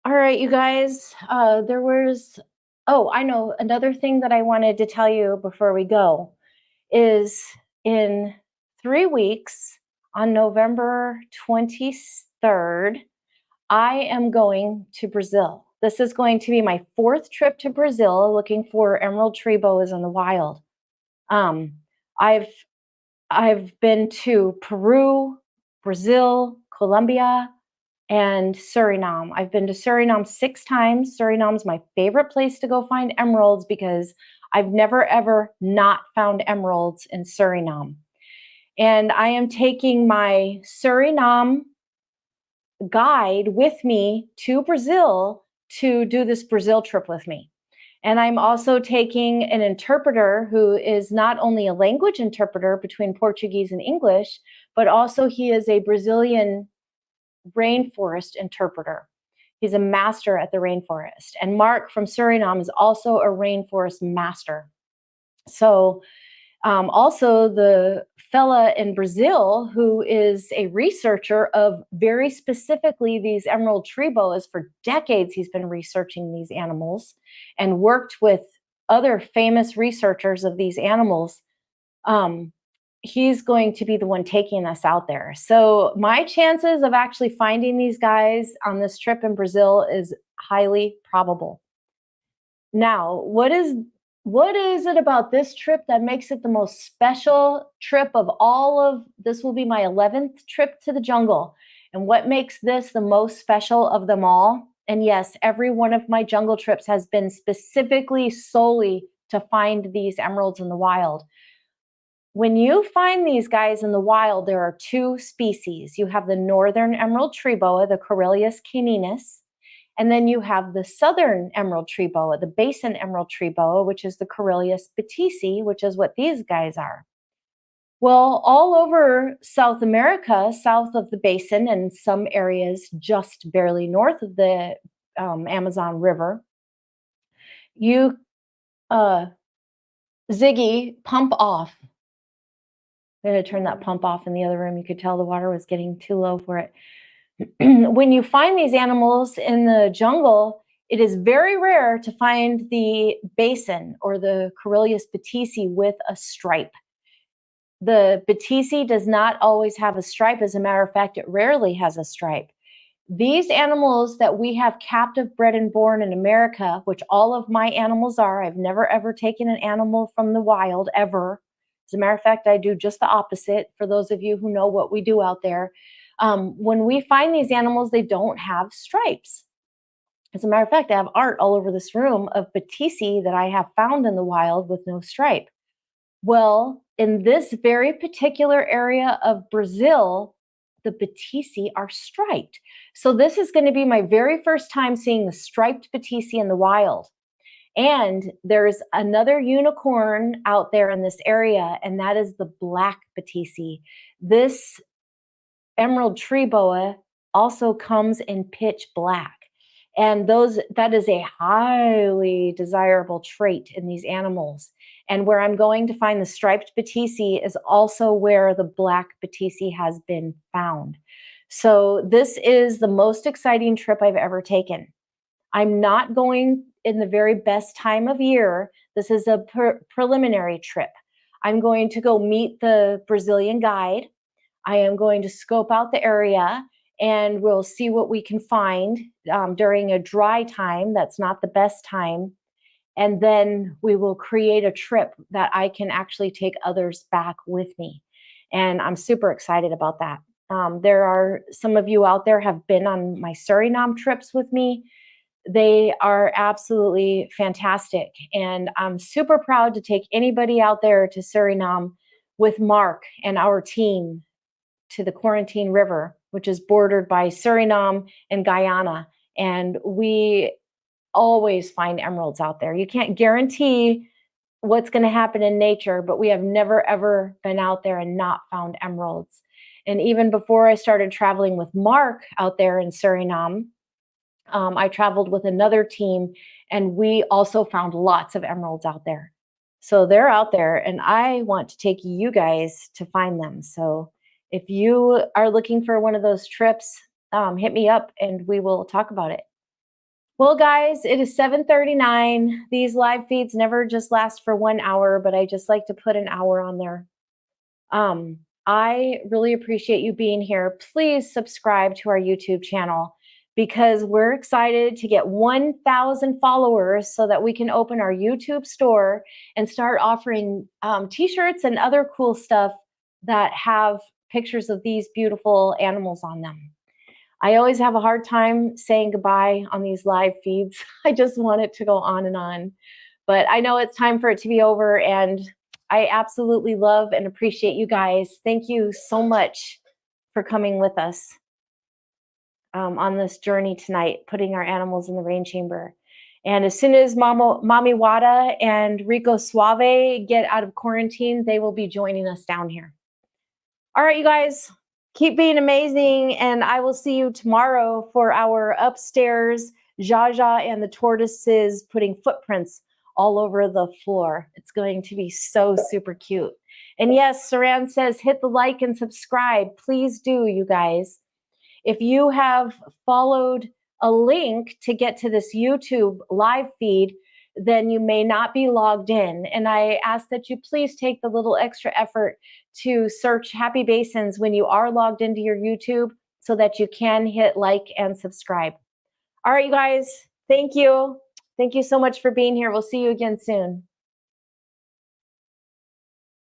All right, you guys, oh, I know, another thing that I wanted to tell you before we go is in 3 weeks, on November 23rd, I am going to Brazil. This is going to be my 4th trip to Brazil looking for emerald tree boas in the wild. I've been to Peru, Brazil, Colombia, and Suriname. I've been to Suriname 6 times. Suriname's my favorite place to go find emeralds because I've never ever not found emeralds in Suriname. And I am taking my Suriname guide with me to Brazil to do this Brazil trip with me. And I'm also taking an interpreter who is not only a language interpreter between Portuguese and English, but also he is a Brazilian rainforest interpreter. He's a master at the rainforest. And Mark from Suriname is also a rainforest master. So also the fella in Brazil who is a researcher of very specifically these emerald tree boas. For decades he's been researching these animals and worked with other famous researchers of these animals. He's going to be the one taking us out there. So my chances of actually finding these guys on this trip in Brazil is highly probable. Now, what is it about this trip that makes it the most special trip of all of this? Will be my 11th trip to the jungle. And what makes this the most special of them all? And yes, every one of my jungle trips has been specifically solely to find these emeralds in the wild. When you find these guys in the wild, there are two species. You have the northern emerald tree boa, the Coryllius caninus, and then you have the southern emerald tree boa, the basin emerald tree boa, which is the Coryllius batisi, which is what these guys are. Well, all over South America, south of the basin, and some areas just barely north of the Amazon River, you Ziggy pump off. I'm going to turn that pump off in the other room. You could tell the water was getting too low for it. When you find these animals in the jungle, it is very rare to find the basin or the Coryllius batisi with a stripe. The batisi does not always have a stripe. As a matter of fact, it rarely has a stripe. These animals that we have captive bred and born in America, which all of my animals are, I've never ever taken an animal from the wild ever. As a matter of fact, I do just the opposite. For those of you who know what we do out there, when we find these animals, they don't have stripes. As a matter of fact, I have art all over this room of batisi that I have found in the wild with no stripe. Well, in this very particular area of Brazil, the batisi are striped. So this is going to be my very first time seeing the striped batisi in the wild. And there's another unicorn out there in this area, and that is the black batisi. This emerald tree boa also comes in pitch black. And that is a highly desirable trait in these animals. And where I'm going to find the striped batisi is also where the black batisi has been found. So this is the most exciting trip I've ever taken. I'm not going in the very best time of year. This is a preliminary trip. I'm going to go meet the Brazilian guide. I am going to scope out the area and we'll see what we can find during a dry time. That's not the best time. And then we will create a trip that I can actually take others back with me. And I'm super excited about that. There are some of you out there have been on my Suriname trips with me. They are absolutely fantastic. And I'm super proud to take anybody out there to Suriname with Mark and our team to the Quarantine River, which is bordered by Suriname and Guyana. And we always find emeralds out there. You can't guarantee what's going to happen in nature, but we have never, ever been out there and not found emeralds. And even before I started traveling with Mark out there in Suriname, I traveled with another team and we also found lots of emeralds out there. So they're out there and I want to take you guys to find them. So if you are looking for one of those trips, hit me up and we will talk about it. Well, guys, it is 7:39. These live feeds never just last for 1 hour, but I just like to put an hour on there. I really appreciate you being here. Please subscribe to our YouTube channel because we're excited to get 1,000 followers so that we can open our YouTube store and start offering t-shirts and other cool stuff that have pictures of these beautiful animals on them. I always have a hard time saying goodbye on these live feeds. I just want it to go on and on. But I know it's time for it to be over, and I absolutely love and appreciate you guys. Thank you so much for coming with us on this journey tonight, putting our animals in the rain chamber. And as soon as Mommy Wada and Rico Suave get out of quarantine, they will be joining us down here. All right, you guys, keep being amazing, and I will see you tomorrow for our upstairs Jaja and the tortoises putting footprints all over the floor. It's going to be so super cute. And yes, Saran says hit the like and subscribe. Please do, you guys. If you have followed a link to get to this YouTube live feed, then you may not be logged in. And I ask that you please take the little extra effort to search Happy Basins when you are logged into your YouTube so that you can hit like and subscribe. All right, you guys, thank you. Thank you so much for being here. We'll see you again soon.